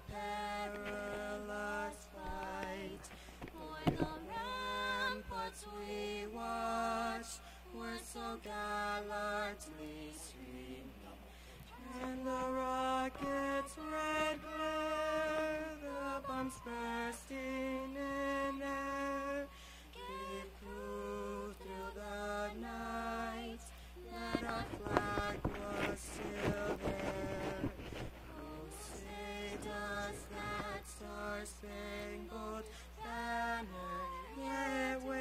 perilous fight. O'er the ramparts we watched were so gallantly streaming, and the rockets' red glare, the bombs bursting in air, gave proof through the night that our flag was still there. Oh, say does that star-spangled banner yet wave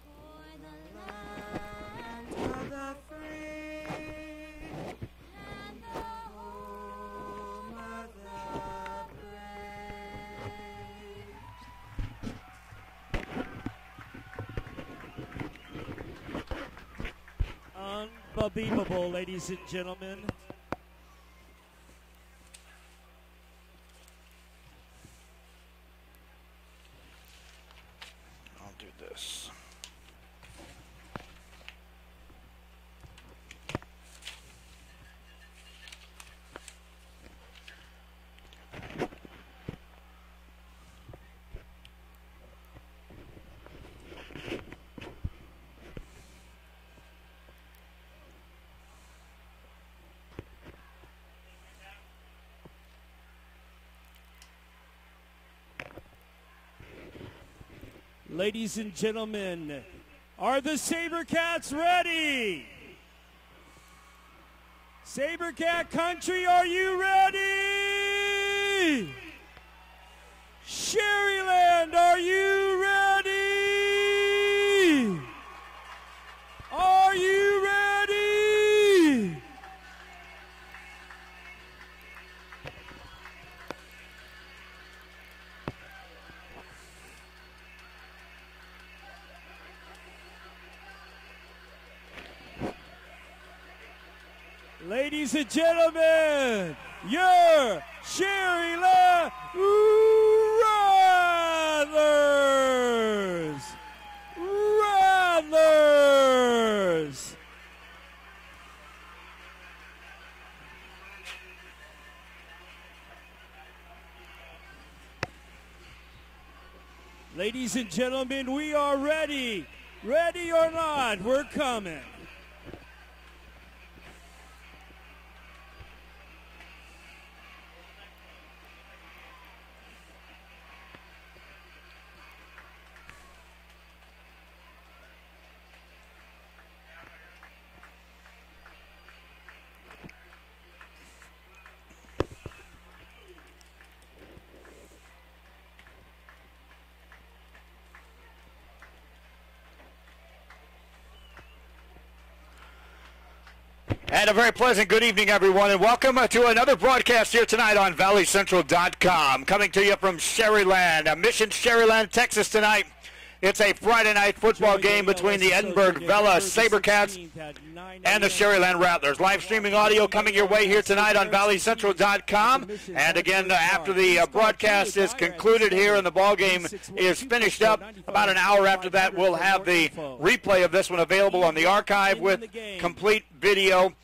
o'er the land of the free and the home of the brave. Unbelievable, ladies and gentlemen. I'll do this. Ladies and gentlemen, are the SaberCats ready? SaberCat country, are you ready? Sharyland, are you ready? Are you ready? Ladies and gentlemen, your Sharyland Rattlers! Rattlers! Ladies and gentlemen, we are ready. Ready or not, we're coming. And a very pleasant good evening, everyone, and welcome to another broadcast here tonight on ValleyCentral.com. Coming to you from Sharyland, Mission Sharyland, Texas tonight. It's a Friday night football game between the Edinburgh Vela SaberCats and the Sharyland Rattlers. Live streaming audio coming your way here tonight on ValleyCentral.com. And again, after the broadcast is concluded here and the ball game is finished up, about an hour after that, we'll have the replay of this one available on the archive with complete video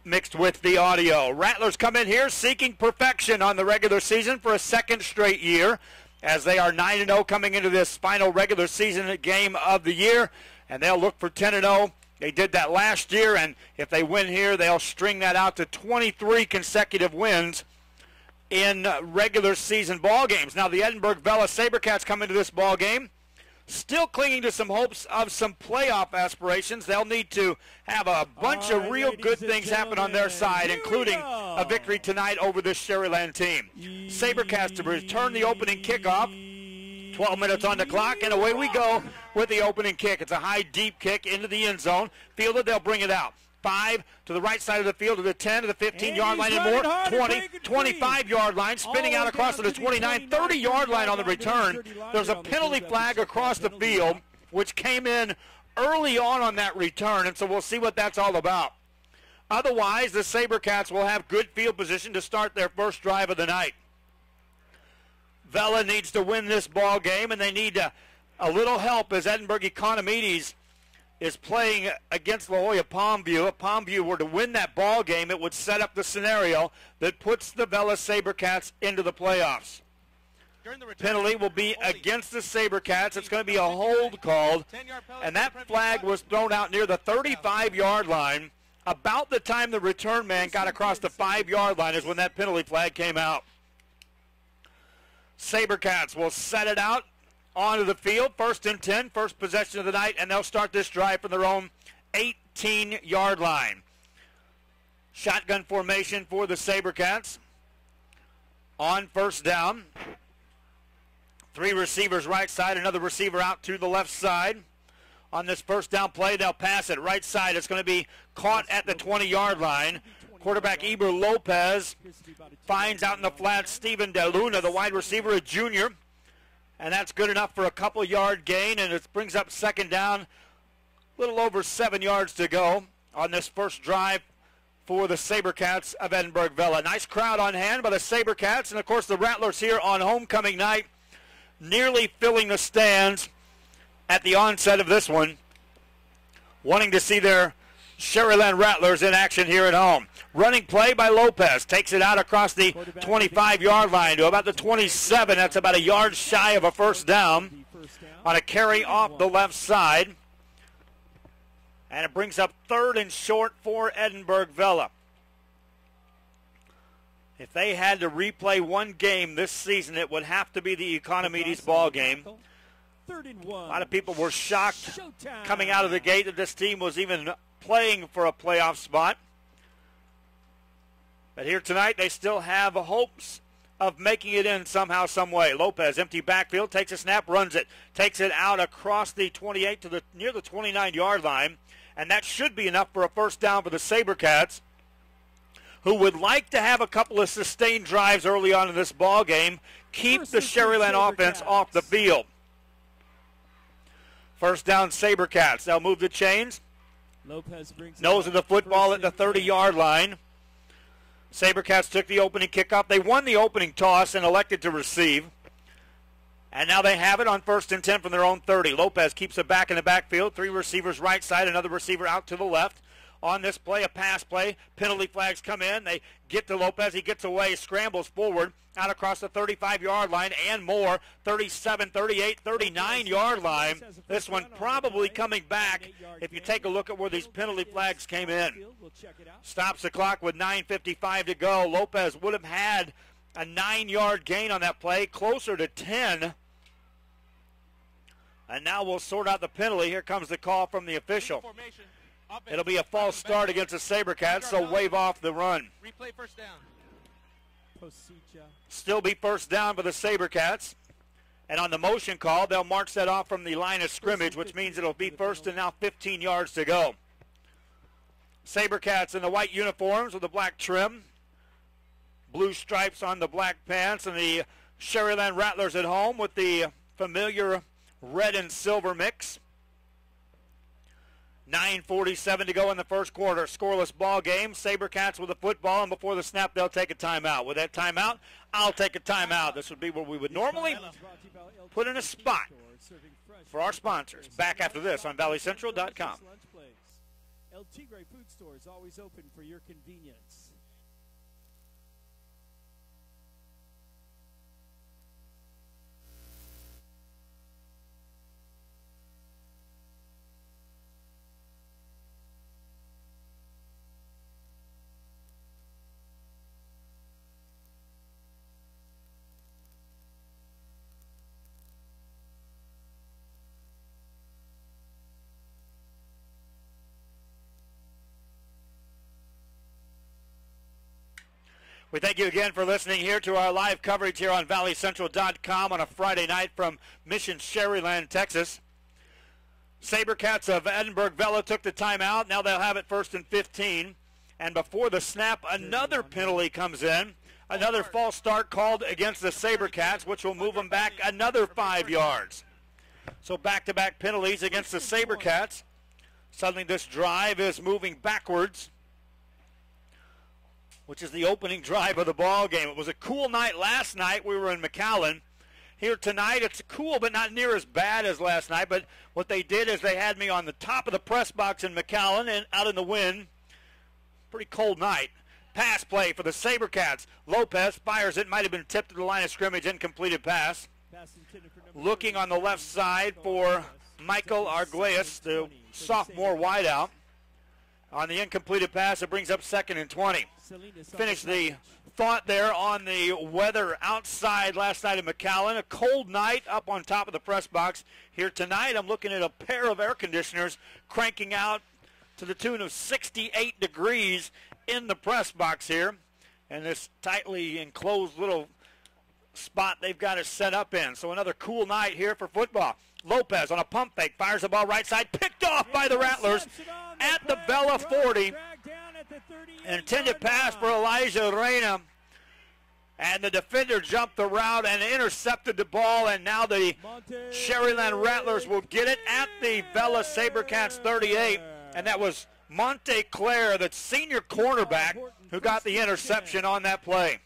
mixed with the audio. Rattlers come in here seeking perfection on the regular season for a second straight year, as they are 9-0 coming into this final regular season game of the year, and they'll look for 10-0. They did that last year, and if they win here, they'll string that out to 23 consecutive wins in regular season ball games. Now, the Edinburgh Vela SaberCats come into this ball game still clinging to some hopes of some playoff aspirations. They'll need to have a bunch of real good things happen on their side, including a victory tonight over this Sharyland team. SaberCats to return the opening kickoff. 12 minutes on the clock, and away we go with the opening kick. It's a high, deep kick into the end zone. Fielded, they'll bring it out. 5 to the right side of the field, to the 10, to the 15-yard line and more. 20, 25-yard line, spinning out across to the 29, 30-yard line on the return. There's a penalty flag across the field, which came in early on that return, and so we'll see what that's all about. Otherwise, the SaberCats will have good field position to start their first drive of the night. Vela needs to win this ball game, and they need a little help as Edinburgh Economides is playing against La Jolla Palmview. If Palmview were to win that ball game, it would set up the scenario that puts the Vela SaberCats into the playoffs. Penalty will be against the SaberCats. It's going to be a hold called, and that flag was thrown out near the 35-yard line. About the time the return man got across the 5-yard line is when that penalty flag came out. SaberCats will set it out onto the field. 1st and 10, first possession of the night, and they'll start this drive from their own 18-yard line. Shotgun formation for the SaberCats. On 1st down. 3 receivers right side, another receiver out to the left side. On this 1st down play, they'll pass it right side. It's going to be caught at the 20-yard line. Quarterback Eber Lopez finds out in the flat Steven DeLuna, the wide receiver, a junior. And that's good enough for a couple-yard gain, and it brings up 2nd down. A little over 7 yards to go on this first drive for the SaberCats of Edinburgh Vela. Nice crowd on hand by the SaberCats, and of course the Rattlers here on homecoming night, nearly filling the stands at the onset of this one, wanting to see their Sharyland Rattlers in action here at home. Running play by Lopez. Takes it out across the 25-yard line to about the 27. That's about a yard shy of a 1st down on a carry off the left side. And it brings up 3rd and short for Edinburgh Vela. If they had to replay one game this season, it would have to be the Economides ball game. 3rd and 1. A lot of people were shocked coming out of the gate that this team was even playing for a playoff spot. But here tonight, they still have hopes of making it in somehow, some way. Lopez, empty backfield, takes a snap, runs it, takes it out across the 28 to near the 29-yard line, and that should be enough for a 1st down for the SaberCats, who would like to have a couple of sustained drives early on in this ball game, keep the Sharyland offense off the field. 1st down, SaberCats. They'll move the chains. Lopez brings nose of the football at the 30-yard line. SaberCats took the opening kickoff. They won the opening toss and elected to receive. And now they have it on 1st and 10 from their own 30. Lopez keeps it back in the backfield. 3 receivers right side, another receiver out to the left. On this play, a pass play. Penalty flags come in. They get to Lopez. He gets away, scrambles forward, out across the 35-yard line and more. 37, 38, 39-yard line. This one probably coming back if you take a look at where these penalty flags came in. Stops the clock with 9:55 to go. Lopez would have had a 9-yard gain on that play, closer to 10. And now we'll sort out the penalty. Here comes the call from the official. It'll be a false start against the SaberCats, so wave off the run. Replay 1st down. Still be 1st down for the SaberCats. And on the motion call, they'll march that off from the line of scrimmage, which means it'll be 1st and now 15 yards to go. SaberCats in the white uniforms with the black trim. Blue stripes on the black pants, and the Sharyland Rattlers at home with the familiar red and silver mix. 9:47 to go in the 1st quarter. Scoreless ball game. SaberCats with the football, and before the snap, they'll take a timeout. With that timeout, I'll take a timeout. This would be where we would normally put in a spot for our sponsors. Back after this on ValleyCentral.com. El Tigre Food Store is always open for your convenience. We thank you again for listening here to our live coverage here on ValleyCentral.com on a Friday night from Mission Sharyland, Texas. SaberCats of Edinburgh Vela took the timeout. Now they'll have it 1st and 15. And before the snap, another penalty comes in. Another false start called against the SaberCats, which will move them back another 5 yards. So back-to-back penalties against the SaberCats. Suddenly this drive is moving backwards, which is the opening drive of the ball game. It was a cool night last night. We were in McAllen, here tonight. It's cool, but not near as bad as last night. But what they did is they had me on the top of the press box in McAllen and out in the wind. Pretty cold night. Pass play for the SaberCats. Lopez fires it. Might have been tipped to the line of scrimmage. Incompleted pass. Looking on the left side for Michael Arguelles, the sophomore wideout. On the incompleted pass, it brings up 2nd and 20. Finish the thought there on the weather outside last night in McAllen. A cold night up on top of the press box. Here tonight, I'm looking at a pair of air conditioners cranking out to the tune of 68 degrees in the press box here. And this tightly enclosed little spot they've got it set up in. So another cool night here for football. Lopez on a pump fake, fires the ball right side, picked off by the Rattlers at the Vela 40. An intended pass for Elijah Reyna. And the defender jumped the route and intercepted the ball, and now the Sharyland Rattlers will get it at the Vela SaberCats 38. And that was Monteclair, the senior cornerback, who got the interception on that play.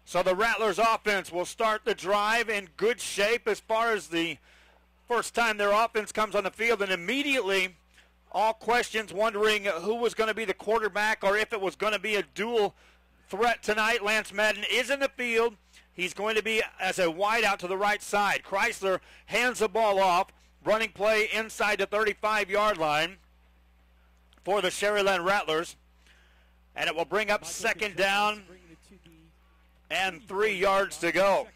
So the Rattlers offense will start the drive in good shape as far as the first time their offense comes on the field, and immediately all questions wondering who was going to be the quarterback or if it was going to be a dual threat tonight. Lance Madden is in the field. He's going to be as a wideout to the right side. Chrysler hands the ball off. Running play inside the 35-yard line for the Sharyland Rattlers. And it will bring up 2nd down and 3 yards to go.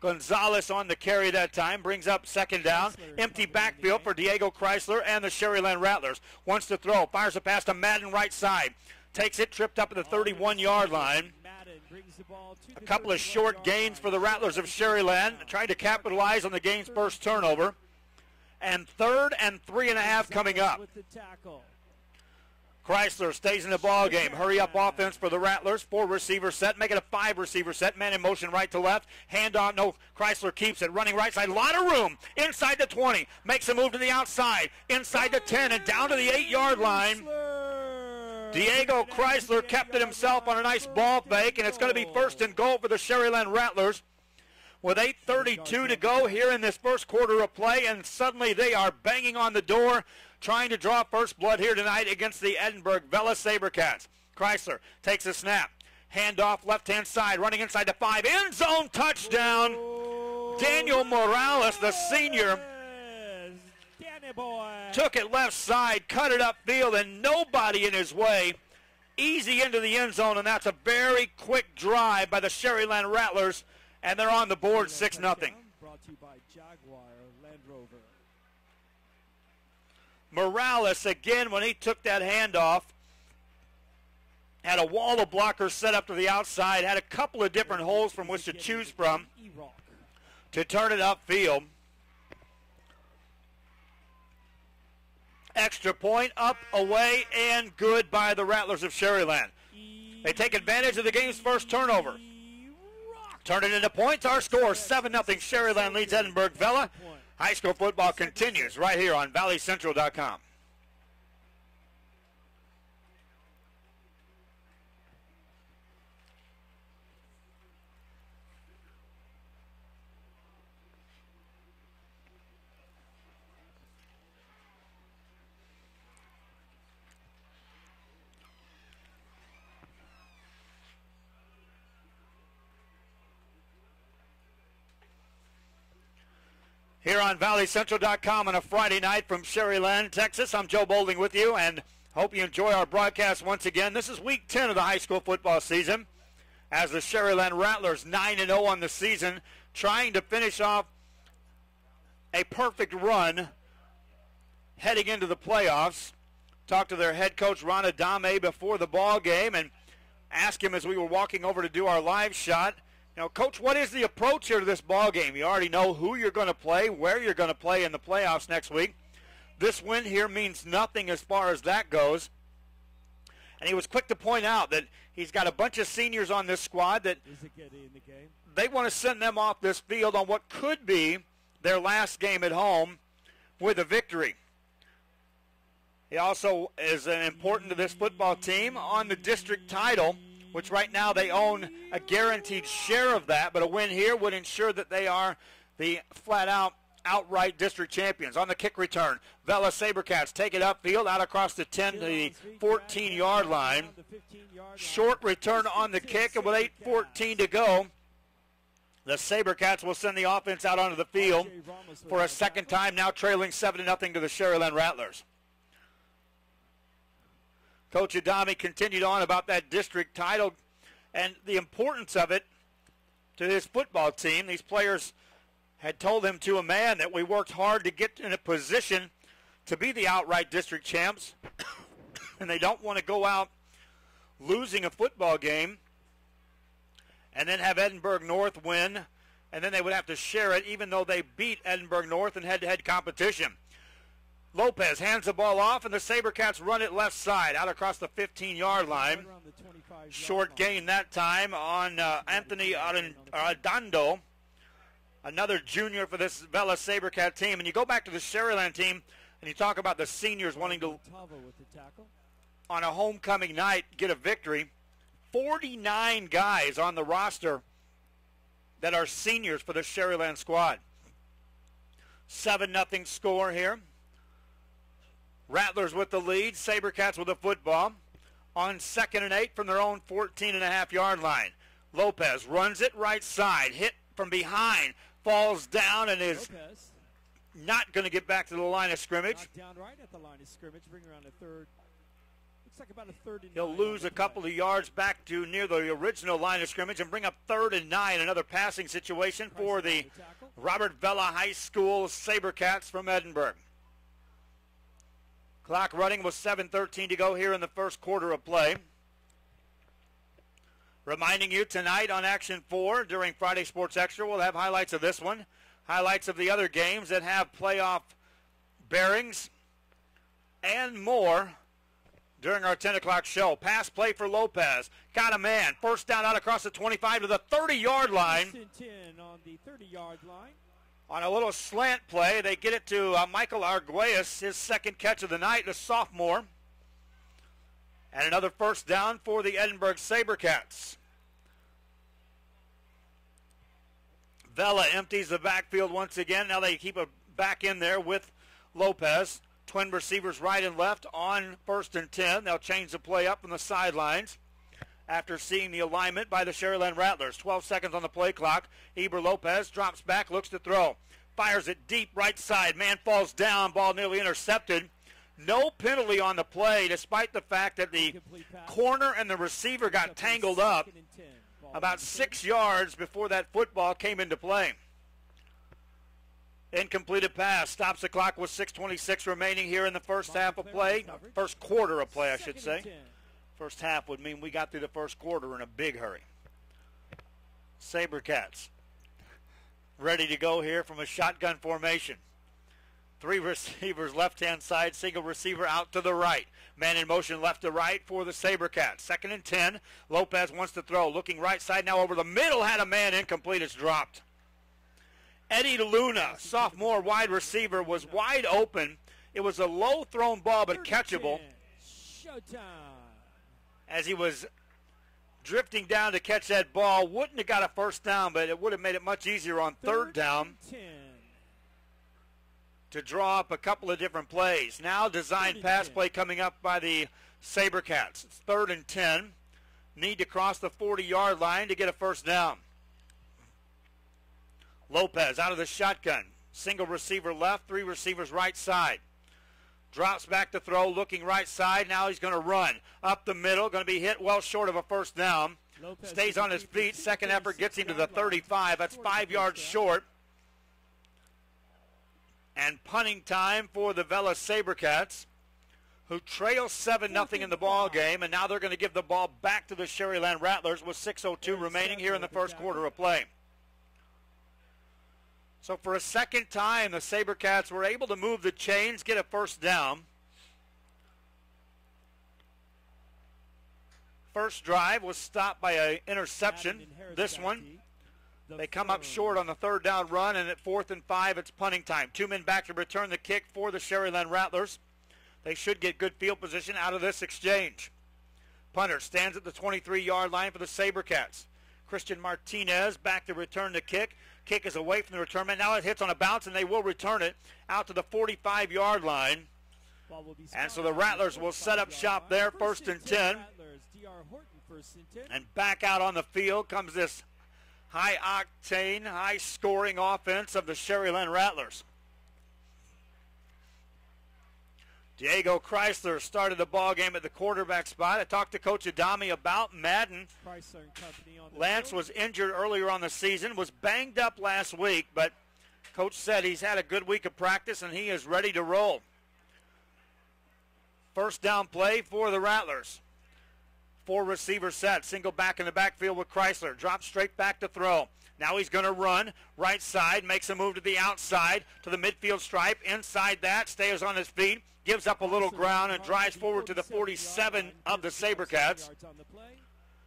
Gonzalez on the carry that time, brings up 2nd down. Empty backfield for Diego Chrysler and the Sharyland Rattlers. Wants to throw, fires a pass to Madden right side. Takes it, tripped up at the 31-yard line. A couple of short gains for the Rattlers of Sharyland. Tried to capitalize on the game's first turnover. And 3rd and 3.5 coming up. Chrysler stays in the ball game. Hurry up offense for the Rattlers. 4-receiver set. Make it a 5-receiver set. Man in motion right to left. Hand on. No. Chrysler keeps it. Running right side. A lot of room. Inside the 20. Makes a move to the outside. Inside the 10 and down to the 8-yard line. Diego Chrysler kept it himself on a nice ball fake, and it's going to be 1st and goal for the Sharyland Rattlers. With 8:32 to go here in this first quarter of play, and suddenly they are banging on the door, trying to draw first blood here tonight against the Edinburgh Vela SaberCats. Chrysler takes a snap. Handoff left-hand side, running inside the 5. End zone touchdown. Daniel Morales, the senior, took it left side, cut it upfield, and nobody in his way. Easy into the end zone, and that's a very quick drive by the Sharyland Rattlers, and they're on the board 6-0. Brought to you by Jaguar Land Rover. Morales, again, when he took that handoff, had a wall of blockers set up to the outside, had a couple of different holes from which to choose from to turn it upfield. Extra point, up, away, and good by the Rattlers of Sharyland. They take advantage of the game's first turnover. Turn it into points. Our score, 7-0. Sharyland leads Edinburgh Vela. High school football continues right here on ValleyCentral.com. Here on ValleyCentral.com on a Friday night from Sharyland, Texas. I'm Joe Bolding with you, and hope you enjoy our broadcast once again. This is week 10 of the high school football season, as the Sharyland Rattlers 9-0 on the season, trying to finish off a perfect run heading into the playoffs. Talked to their head coach, Ron Adame, before the ball game, and asked him as we were walking over to do our live shot, Coach, what is the approach here to this ball game? You already know who you're going to play, where you're going to play in the playoffs next week. This win here means nothing as far as that goes. And he was quick to point out that he's got a bunch of seniors on this squad that they want to send them off this field on what could be their last game at home with a victory. He also is important to this football team on the district title. which right now they own a guaranteed share of that, but a win here would ensure that they are the flat-out outright district champions. On the kick return, Vela Sabercats take it upfield, out across the 10 to the 14-yard line. Short return on the kick, and with 8:14 to go, the Sabercats will send the offense out onto the field for a second time, now trailing 7-0 to the Sharyland Rattlers. Coach Adami continued on about that district title and the importance of it to his football team. These players had told him to a man that we worked hard to get in a position to be the outright district champs, and they don't want to go out losing a football game and then have Edinburgh North win, and then they would have to share it even though they beat Edinburgh North in head-to-head competition. Lopez hands the ball off, and the Sabercats run it left side, out across the 15-yard line. Short gain that time on Anthony Arredondo, another junior for this Vela Sabercat team. And you go back to the Sharyland team, and you talk about the seniors wanting to, on a homecoming night, get a victory. 49 guys on the roster that are seniors for the Sharyland squad. 7-0 score here. Rattlers with the lead, Sabercats with the football. On 2nd and 8 from their own 14.5-yard line. Lopez runs it right side, hit from behind, falls down and is not going to get back to the line of scrimmage. Down right at the line of scrimmage, bring around a third. Looks like about a 3rd and 9. He'll lose a couple of yards back to near the original line of scrimmage and bring up 3rd and 9, another passing situation for the Robert Vela High School Sabercats from Edinburgh. Clock running with 7:13 to go here in the first quarter of play. Reminding you tonight on Action 4 during Friday Sports Extra, we'll have highlights of this one, highlights of the other games that have playoff bearings, and more during our 10 o'clock show. Pass play for Lopez. Got a man. First down out across the 25 to the 30-yard line. 10 on the 30-yard line. On a little slant play, they get it to Michael Arguelles, his second catch of the night, a sophomore. And another first down for the Edinburgh Sabercats. Vela empties the backfield once again. Now they keep it back in there with Lopez. Twin receivers right and left on 1st and 10. They'll change the play up from the sidelines after seeing the alignment by the Sharyland Rattlers. 12 seconds on the play clock. Eber Lopez drops back, looks to throw. Fires it deep right side. Man falls down. Ball nearly intercepted. No penalty on the play, despite the fact that the corner and the receiver got tangled up about 6 yards before that football came into play. Incompleted pass. Stops the clock with 6:26 remaining here in the first half of play. First quarter of play, I should say. First half would mean we got through the first quarter in a big hurry. Sabercats ready to go here from a shotgun formation. 3 receivers left-hand side, single receiver out to the right. Man in motion left to right for the Sabercats. 2nd and 10. Lopez wants to throw. Looking right side now over the middle. Had a man incomplete. It's dropped. Eddie Luna, sophomore wide receiver, was wide open. It was a low-thrown ball but catchable. Showtime. As he was drifting down to catch that ball. Wouldn't have got a first down, but it would have made it much easier on 3rd down to draw up a couple of different plays. Now design pass play coming up by the Sabercats. It's 3rd and 10. Need to cross the 40-yard line to get a first down. Lopez out of the shotgun. Single receiver left, 3 receivers right side. Drops back to throw, looking right side. Now he's going to run up the middle. Going to be hit well short of a first down. Stays on his feet. Second effort gets him to the 35. That's 5 yards short. And punting time for the Vela Sabercats, who trail 7-0 in the ball game. And now they're going to give the ball back to the Sharyland Rattlers with 6:02 remaining here in the first quarter of play. So for a second time, the Sabercats were able to move the chains, get a first down. First drive was stopped by an interception. This one, they come up short on the 3rd down run, and at 4th and 5, it's punting time. 2 men back to return the kick for the Sharyland Rattlers. They should get good field position out of this exchange. Punter stands at the 23-yard line for the SaberCats. Christian Martinez back to return the kick. Kick is away from the return man. Now it hits on a bounce, and they will return it out to the 45-yard line. And so the Rattlers will set up shop there, first and 10. And back out on the field comes this high-octane, high-scoring offense of the Sharyland Rattlers. Diego Chrysler started the ball game at the quarterback spot. I talked to Coach Adami about Madden. Lance was injured earlier on the season, was banged up last week, but Coach said he's had a good week of practice and he is ready to roll. First down play for the Rattlers. 4 receiver set, single back in the backfield with Chrysler. Drops straight back to throw. Now he's going to run right side, makes a move to the outside, to the midfield stripe. Inside that, stays on his feet, gives up a little ground, and drives forward to the 47 of the SaberCats.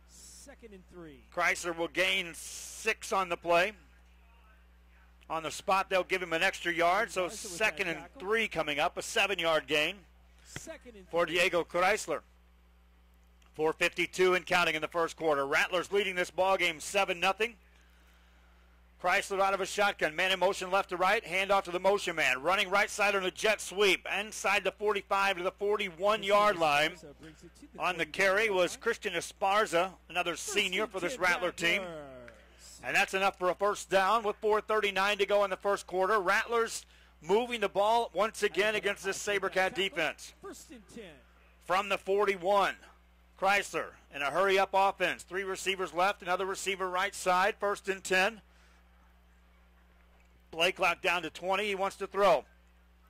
Second and 3. Chrysler will gain 6 on the play. On the spot, they'll give him an extra yard, so second and 3 coming up, a 7-yard gain for Diego Chrysler. 4:52 and counting in the first quarter. Rattlers leading this ball game 7-0. Chrysler out of a shotgun. Man in motion left to right. Hand off to the motion man. Running right side on a jet sweep. Inside the 45 to the 41-yard line. On the carry was Christian Esparza, another senior for this Rattler team. And that's enough for a first down with 4:39 to go in the first quarter. Rattlers moving the ball once again against this SaberCat defense. From the 41. Chrysler in a hurry-up offense. 3 receivers left, another receiver right side. First and 10. Play clock down to 20. He wants to throw.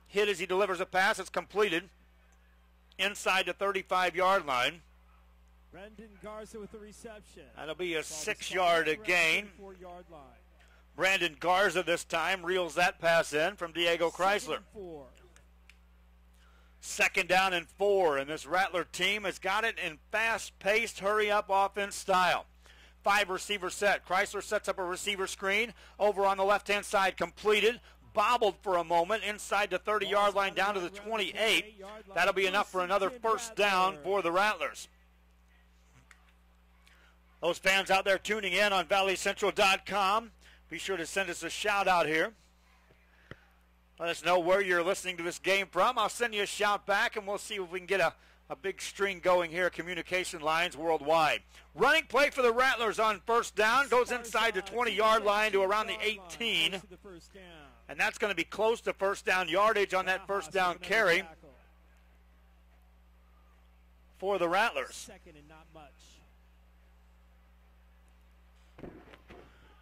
Hit as he delivers a pass. It's completed inside the 35-yard line. Brandon Garza with the reception. That'll be a 6-yard gain. Brandon Garza this time reels that pass in from Diego Chrysler. Second down and 4, and this Rattler team has got it in fast-paced, hurry-up offense style. 5 receiver set. Chrysler sets up a receiver screen over on the left-hand side, completed, bobbled for a moment inside the 30-yard line down to the 28. That'll be enough for another first down for the Rattlers. Those fans out there tuning in on valleycentral.com, be sure to send us a shout-out here. Let us know where you're listening to this game from. I'll send you a shout back, and we'll see if we can get a big string going here, communication lines worldwide. Running play for the Rattlers on first down. Goes inside the 20-yard line to around the 18. And that's going to be close to first down yardage on that first down carry for the Rattlers. Second and not much.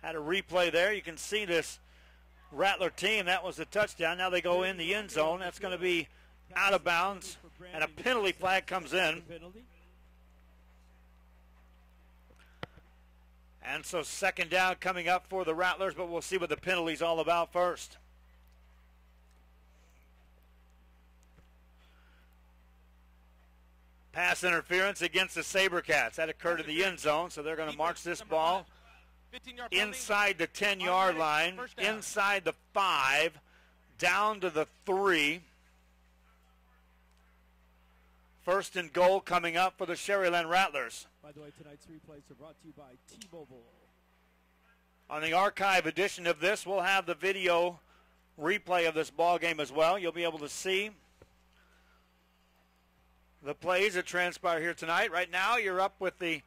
Had a replay there. You can see this Rattler team. That was the touchdown. Now they go in the end zone. That's going to be out of bounds, and a penalty flag comes in. And so second down coming up for the Rattlers, but we'll see what the penalty's all about first. Pass interference against the SaberCats. That occurred in the end zone, so they're going to march this ball inside the 10-yard line, inside the 5, down to the 3. First and goal coming up for the Sharyland Rattlers. By the way, tonight's replays are brought to you by T-Mobile. On the archive edition of this, we'll have the video replay of this ball game as well. You'll be able to see the plays that transpire here tonight. Right now, you're up with the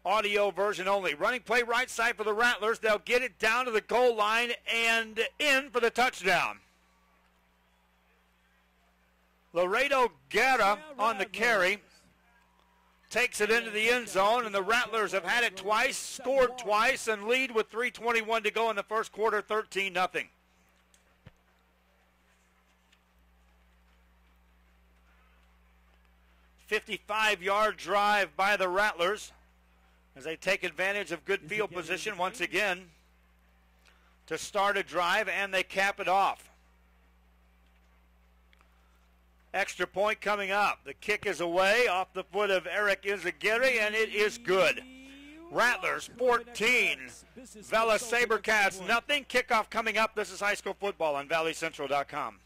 audio version only. Running play right side for the Rattlers. They'll get it down to the goal line and in for the touchdown. Laredo Guerra on the carry. Takes it into the end zone, and the Rattlers have had it twice, scored twice, and lead with 3:21 to go in the first quarter, 13-0. "55-yard drive by the Rattlers as they take advantage of good field position once again to start a drive, and they cap it off. Extra point coming up. The kick is away off the foot of Eric Izaguirre, and it is good. Rattlers 14, Vela SaberCats nothing. Kickoff coming up. This is high school football on valleycentral.com.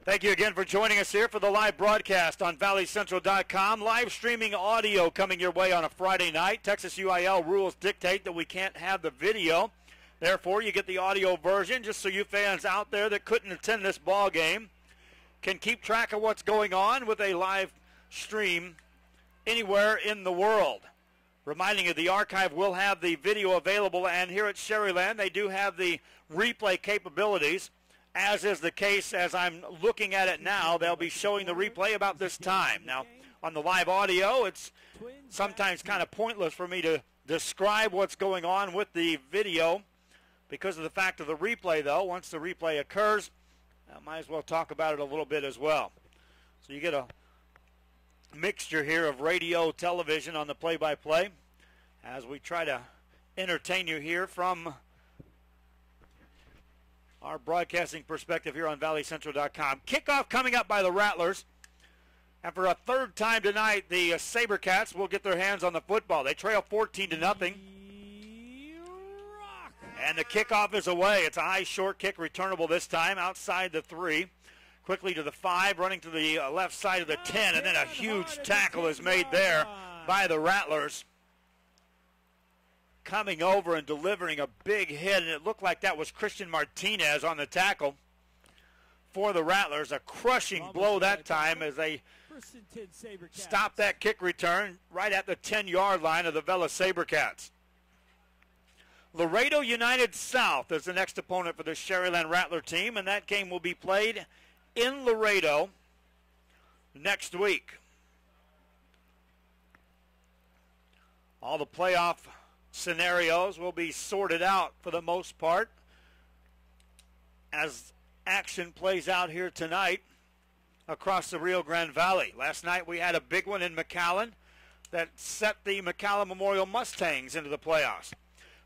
Thank you again for joining us here for the live broadcast on valleycentral.com. Live streaming audio coming your way on a Friday night. Texas UIL rules dictate that we can't have the video. Therefore, you get the audio version just so you fans out there that couldn't attend this ball game can keep track of what's going on with a live stream anywhere in the world. Reminding you, the archive will have the video available, and here at Sharyland, they do have the replay capabilities. As is the case as I'm looking at it now, they'll be showing the replay about this time. Now, on the live audio, it's sometimes kind of pointless for me to describe what's going on with the video because of the fact of the replay, though. Once the replay occurs, I might as well talk about it a little bit as well. So you get a mixture here of radio, television on the play-by-play as we try to entertain you here from our broadcasting perspective here on valleycentral.com. Kickoff coming up by the Rattlers. And for a third time tonight, the SaberCats will get their hands on the football. They trail 14-0. And the kickoff is away. It's a high short kick, returnable this time, outside the 3. Quickly to the 5, running to the left side of the 10, and then a huge tackle is made there by the Rattlers. Coming over and delivering a big hit, and it looked like that was Christian Martinez on the tackle for the Rattlers. A crushing blow that time as they stop that kick return right at the 10-yard line of the Vela SaberCats. Laredo United South is the next opponent for the Sharyland Rattler team, and that game will be played in Laredo next week. All the playoff scenarios will be sorted out for the most part as action plays out here tonight across the Rio Grande Valley. Last night we had a big one in McAllen that set the McAllen Memorial Mustangs into the playoffs.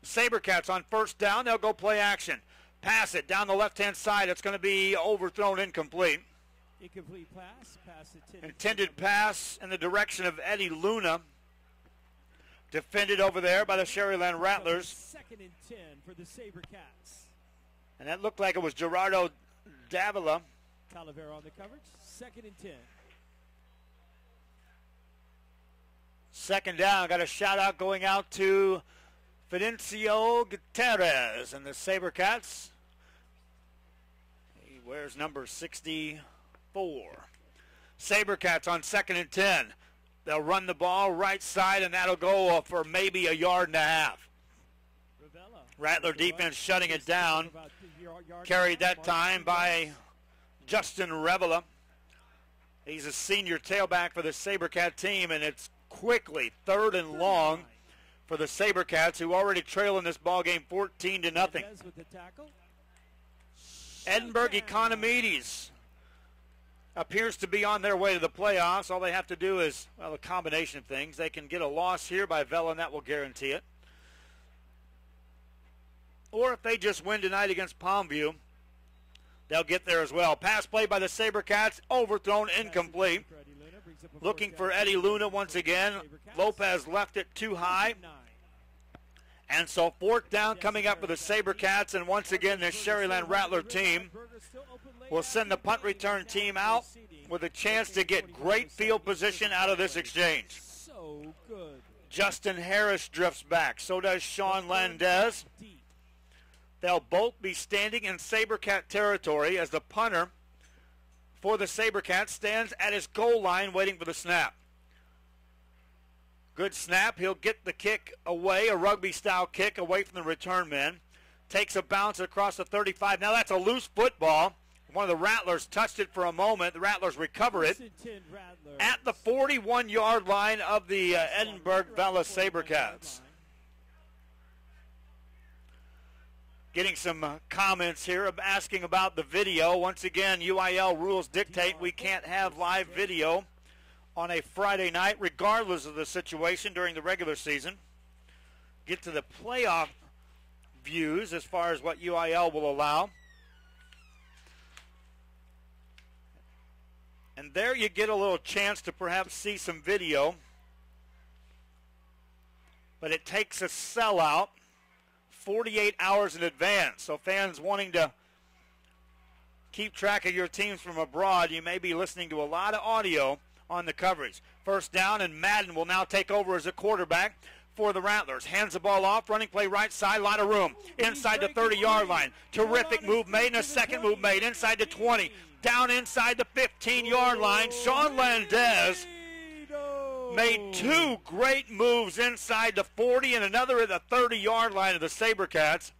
SaberCats on first down, they'll go play action. Pass it down the left-hand side. It's going to be overthrown, incomplete. Incomplete pass intended pass in the direction of Eddie Luna. Defended over there by the Sharyland Rattlers. 2nd and 10 for the SaberCats. And that looked like it was Gerardo Davila. Talavera on the coverage. 2nd and 10. Second down. Got a shout out going out to Fidencio Gutierrez and the SaberCats. He wears number 64. SaberCats on 2nd and 10. They'll run the ball right side, and that'll go for maybe 1.5 yards. Rattler defense shutting it down. Carried that time by Justin Revela. He's a senior tailback for the SaberCat team, and it's quickly 3rd and long for the SaberCats, who already trail in this ballgame 14-0. Edinburgh Economides appears to be on their way to the playoffs. All they have to do is, well, a combination of things. They can get a loss here by Vela, and that will guarantee it. Or if they just win tonight against Palmview, they'll get there as well. Pass play by the SaberCats, overthrown, incomplete. Looking for Eddie Luna once again. Lopez left it too high. And so 4th down coming up for the SaberCats, and once again this Sharyland Rattler team will send the punt return team out with a chance to get great field position out of this exchange. Justin Harris drifts back. So does Sean Landez. They'll both be standing in SaberCat territory as the punter for the SaberCats stands at his goal line waiting for the snap. Good snap. He'll get the kick away, a rugby-style kick away from the return man. Takes a bounce across the 35. Now that's a loose football. One of the Rattlers touched it for a moment. The Rattlers recover it at the 41-yard line of the Edinburgh Vela SaberCats. Getting some comments here asking about the video. Once again, UIL rules dictate we can't have live video on a Friday night, regardless of the situation during the regular season. Get to the playoff views as far as what UIL will allow. And there you get a little chance to perhaps see some video. But it takes a sellout 48 hours in advance. So fans wanting to keep track of your teams from abroad, you may be listening to a lot of audio on the coverage. First down, and Madden will now take over as a quarterback for the Rattlers. Hands the ball off, running play right side, lot of room. Inside the 30-yard line. Terrific move made, and a second move made inside the 20. Down inside the 15-yard line. Sharyland made two great moves inside the 40 and another at the 30-yard line of the SaberCats.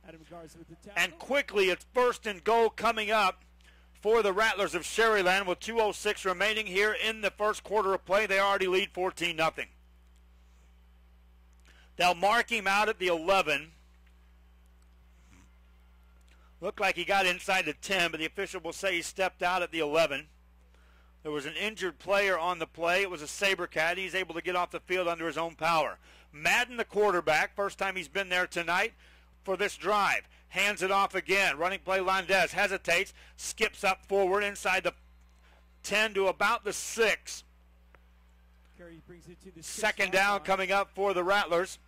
And quickly, it's first and goal coming up for the Rattlers of Sharyland with 2:06 remaining here in the first quarter of play. They already lead 14-0. They'll mark him out at the 11. Looked like he got inside the 10, but the official will say he stepped out at the 11. There was an injured player on the play. It was a SaberCat. He's able to get off the field under his own power. Madden, the quarterback, first time he's been there tonight for this drive. Hands it off again. Running play, Landez hesitates, skips up forward inside the 10 to about the 6. Second down coming up for the Rattlers.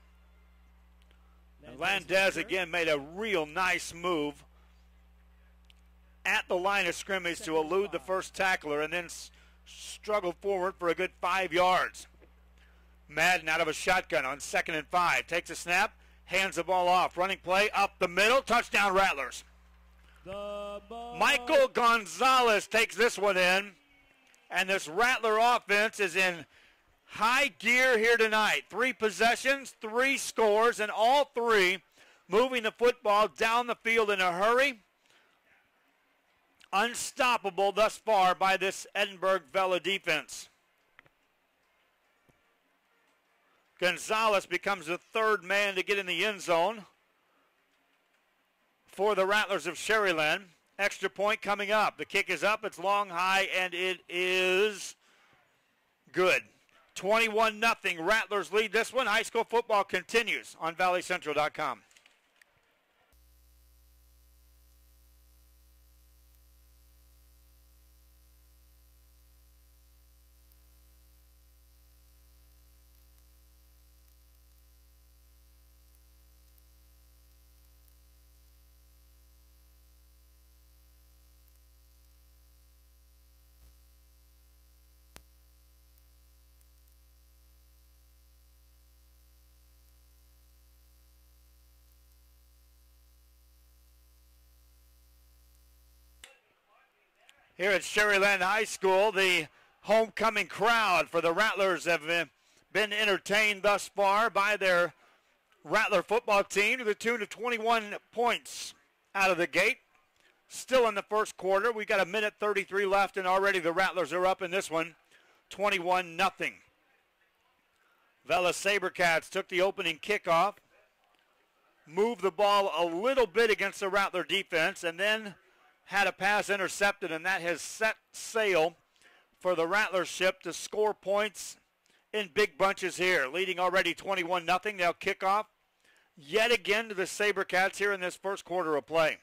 And Landez again made a real nice move at the line of scrimmage to elude the first tackler and then struggled forward for a good 5 yards. Madden out of a shotgun on 2nd and 5. Takes a snap, hands the ball off. Running play up the middle, touchdown Rattlers. Michael Gonzalez takes this one in, and this Rattler offense is in high gear here tonight. 3 possessions, 3 scores, and all 3 moving the football down the field in a hurry. Unstoppable thus far by this Edinburgh Vela defense. Gonzalez becomes the 3rd man to get in the end zone for the Rattlers of Sharyland. Extra point coming up. The kick is up, it's long, high, and it is good. 21-0. Rattlers lead this one. High school football continues on valleycentral.com. Here at Sharyland High School, the homecoming crowd for the Rattlers have been entertained thus far by their Rattler football team to the tune of 21 points out of the gate. Still in the first quarter. We've got 1:33 left, and already the Rattlers are up in this one, 21-0. Vela SaberCats took the opening kickoff, moved the ball a little bit against the Rattler defense, and then had a pass intercepted, and that has set sail for the Rattlers ship to score points in big bunches here, leading already 21-0. They'll kick off yet again to the SaberCats here in this first quarter of play.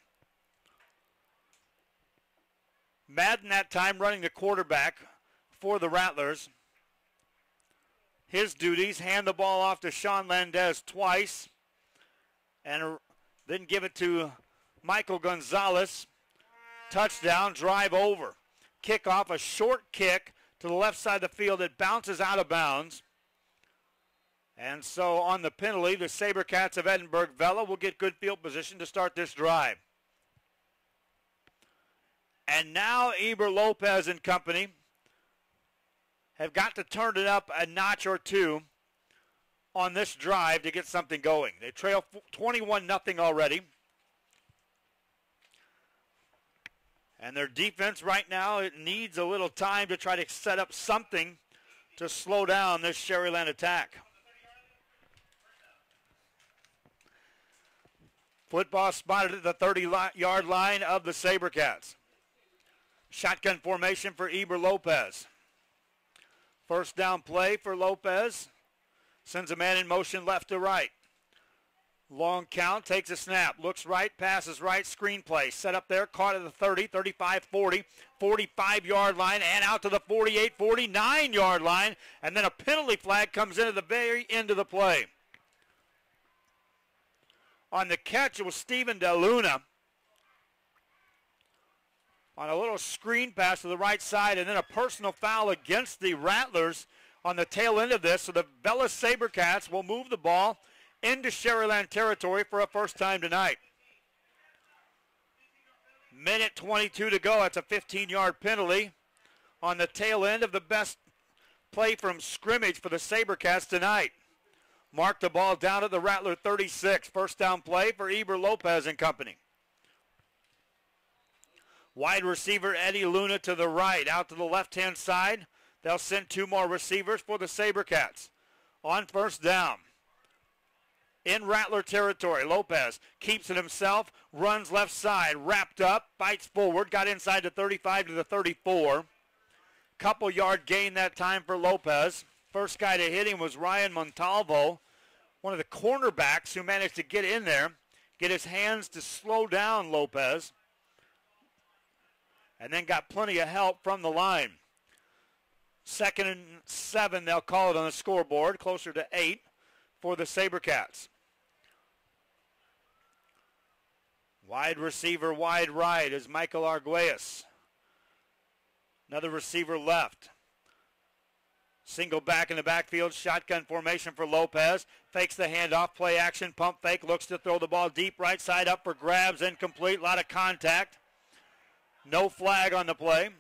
Madden that time running the quarterback for the Rattlers. His duties, hand the ball off to Sean Landez twice, and then give it to Michael Gonzalez. Touchdown, drive over. Kickoff, a short kick to the left side of the field. It bounces out of bounds. And so on the penalty, the SaberCats of Edinburgh Vela will get good field position to start this drive. And now Eber Lopez and company have got to turn it up a notch or two on this drive to get something going. They trail 21-0 already. And their defense right now, it needs a little time to try to set up something to slow down this Sharyland attack. Football spotted at the 30-yard line of the SaberCats. Shotgun formation for Eber Lopez. First down play for Lopez. Sends a man in motion left to right. Long count, takes a snap, looks right, passes right, screen play. Set up there, caught at the 30, 35, 40, 45-yard line, and out to the 48, 49-yard line. And then a penalty flag comes in at the very end of the play. On the catch, it was Steven DeLuna. on a little screen pass to the right side, and then a personal foul against the Rattlers on the tail end of this. So the Vela SaberCats will move the ball into Sharyland territory for a first time tonight. Minute 22 to go. That's a 15-yard penalty on the tail end of the best play from scrimmage for the SaberCats tonight. Mark the ball down at the Rattler 36. First down play for Eber Lopez and company. Wide receiver Eddie Luna to the right. Out to the left-hand side. They'll send two more receivers for the SaberCats. On first down. In Rattler territory, Lopez keeps it himself, runs left side, wrapped up, fights forward, got inside the 35 to the 34. Couple yard gain that time for Lopez. First guy to hit him was Ryan Montalvo, one of the cornerbacks who managed to get in there, get his hands to slow down Lopez, and then got plenty of help from the line. 2nd and 7, they'll call it on the scoreboard, closer to 8 for the SaberCats. Wide receiver, wide right is Michael Arguelles. Another receiver left. Single back in the backfield, shotgun formation for Lopez. Fakes the handoff, play action, pump fake, looks to throw the ball deep, right side up for grabs, incomplete, a lot of contact. No flag on the play.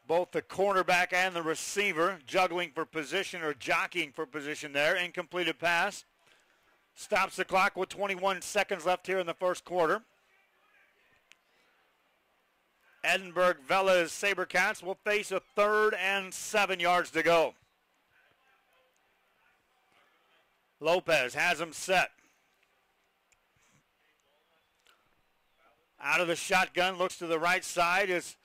Both the cornerback and the receiver juggling for position or jockeying for position there. Incompleted pass. Stops the clock with 21 seconds left here in the first quarter. Edinburgh Vela's SaberCats will face a 3rd and 7 yards to go. Lopez has him set. Out of the shotgun, looks to the right side as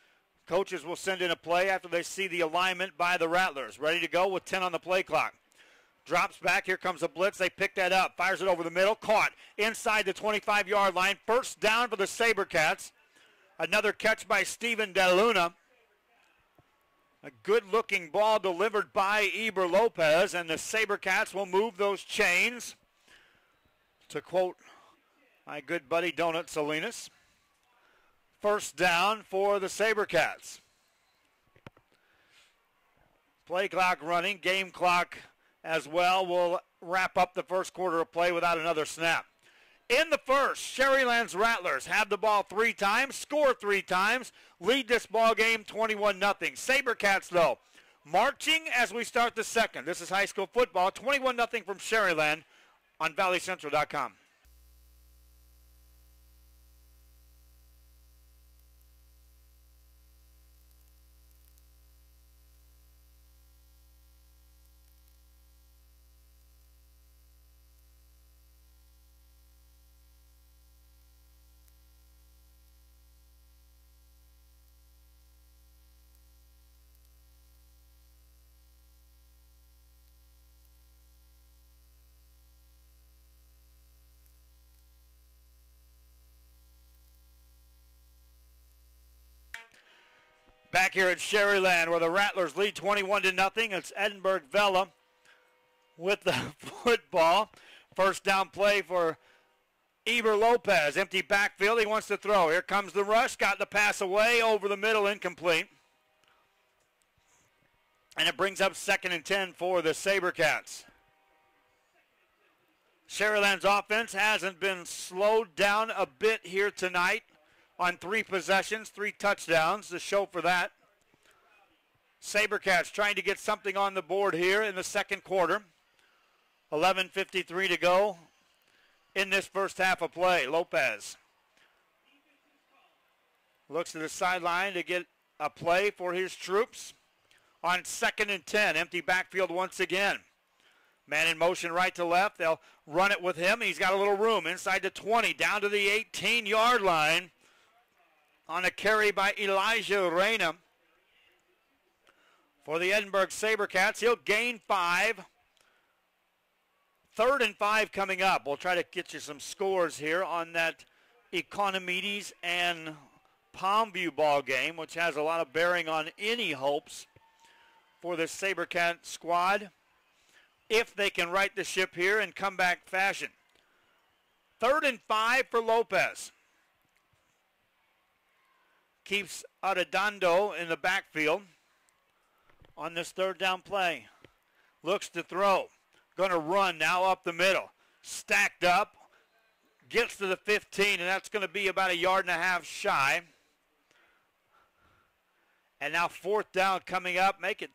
coaches will send in a play after they see the alignment by the Rattlers. Ready to go with 10 on the play clock. Drops back. Here comes a blitz. They pick that up. Fires it over the middle. Caught inside the 25-yard line. First down for the SaberCats. Another catch by Steven DeLuna. A good-looking ball delivered by Eber Lopez, and the SaberCats will move those chains. To quote my good buddy Donut Salinas. First down for the SaberCats. Play clock running, game clock as well. We'll wrap up the first quarter of play without another snap. In the first, Sharyland's Rattlers have the ball 3 times, score 3 times, lead this ball game 21-0. SaberCats, though, marching as we start the second. This is high school football, 21-0 from Sharyland on valleycentral.com. Back here at Sharyland where the Rattlers lead 21-0. It's Edinburgh Vela with the football. First down play for Eber Lopez. Empty backfield. He wants to throw. Here comes the rush. Got the pass away over the middle. Incomplete. And it brings up 2nd and 10 for the SaberCats. Sharyland's offense hasn't been slowed down a bit here tonight. On 3 possessions, 3 touchdowns to show for that. SaberCats trying to get something on the board here in the second quarter. 11:53 to go in this first half of play. Lopez looks to the sideline to get a play for his troops. On 2nd and 10, empty backfield once again. Man in motion right to left. They'll run it with him. He's got a little room inside the 20, down to the 18-yard line. On a carry by Elijah Reyna. For the Edinburgh SaberCats, he'll gain 5. 3rd and 5 coming up. We'll try to get you some scores here on that Economides and Palmview ball game, which has a lot of bearing on any hopes for the SaberCat squad, if they can right the ship here in comeback fashion. 3rd and 5 for Lopez. keeps Arredondo in the backfield on this third down play. Looks to throw. Going to run now up the middle. Stacked up. Gets to the 15, and that's going to be about 1.5 yards shy. And now fourth down coming up. Make it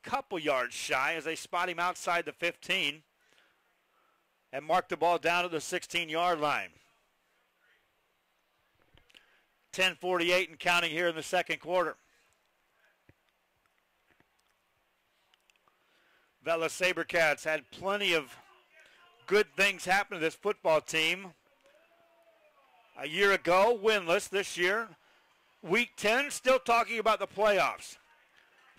a couple yards shy as they spot him outside the 15 and mark the ball down to the 16-yard line. 10:48 and counting here in the second quarter. Vela SaberCats had plenty of good things happen to this football team. A year ago, winless. This year, week 10, still talking about the playoffs.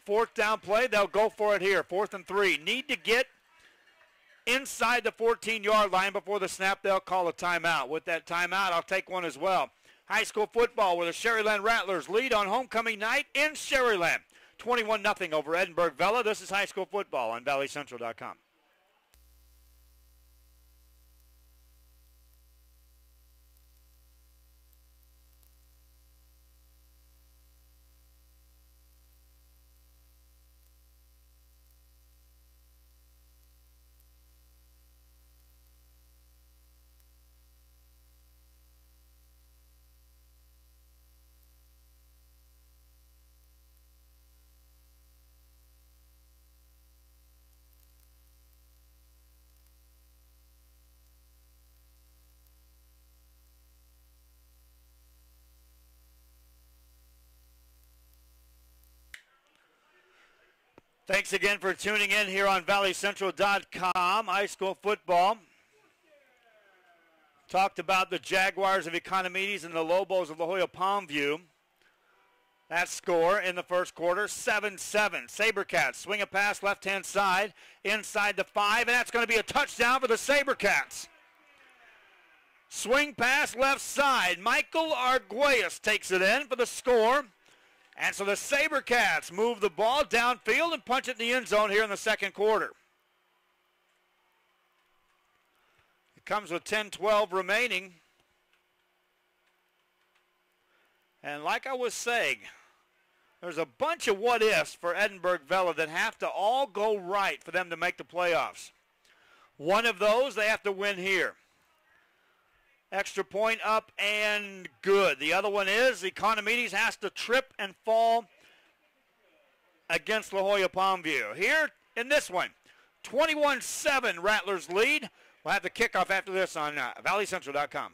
Fourth down play, they'll go for it here. 4th and 3. Need to get inside the 14-yard line before the snap. They'll call a timeout. With that timeout, I'll take one as well. High school football where the Sharyland Rattlers lead on homecoming night in Sharyland. 21-0 over Edinburgh Vela. This is high school football on valleycentral.com. Thanks again for tuning in here on valleycentral.com. High school football. Talked about the Jaguars of Economides and the Lobos of La Jolla Palmview. That score in the first quarter, 7-7. SaberCats swing a pass left-hand side, inside the 5, and that's going to be a touchdown for the SaberCats. Swing pass left side. Michael Arguelles takes it in for the score. And so the SaberCats move the ball downfield and punch it in the end zone here in the second quarter. It comes with 10-12 remaining. And like I was saying, there's a bunch of what-ifs for Edinburgh Vela that have to all go right for them to make the playoffs. One of those, they have to win here. Extra point up and good. The other one is Economides has to trip and fall against La Jolla Palmview. Here in this one, 21-7 Rattlers lead. We'll have the kickoff after this on valleycentral.com.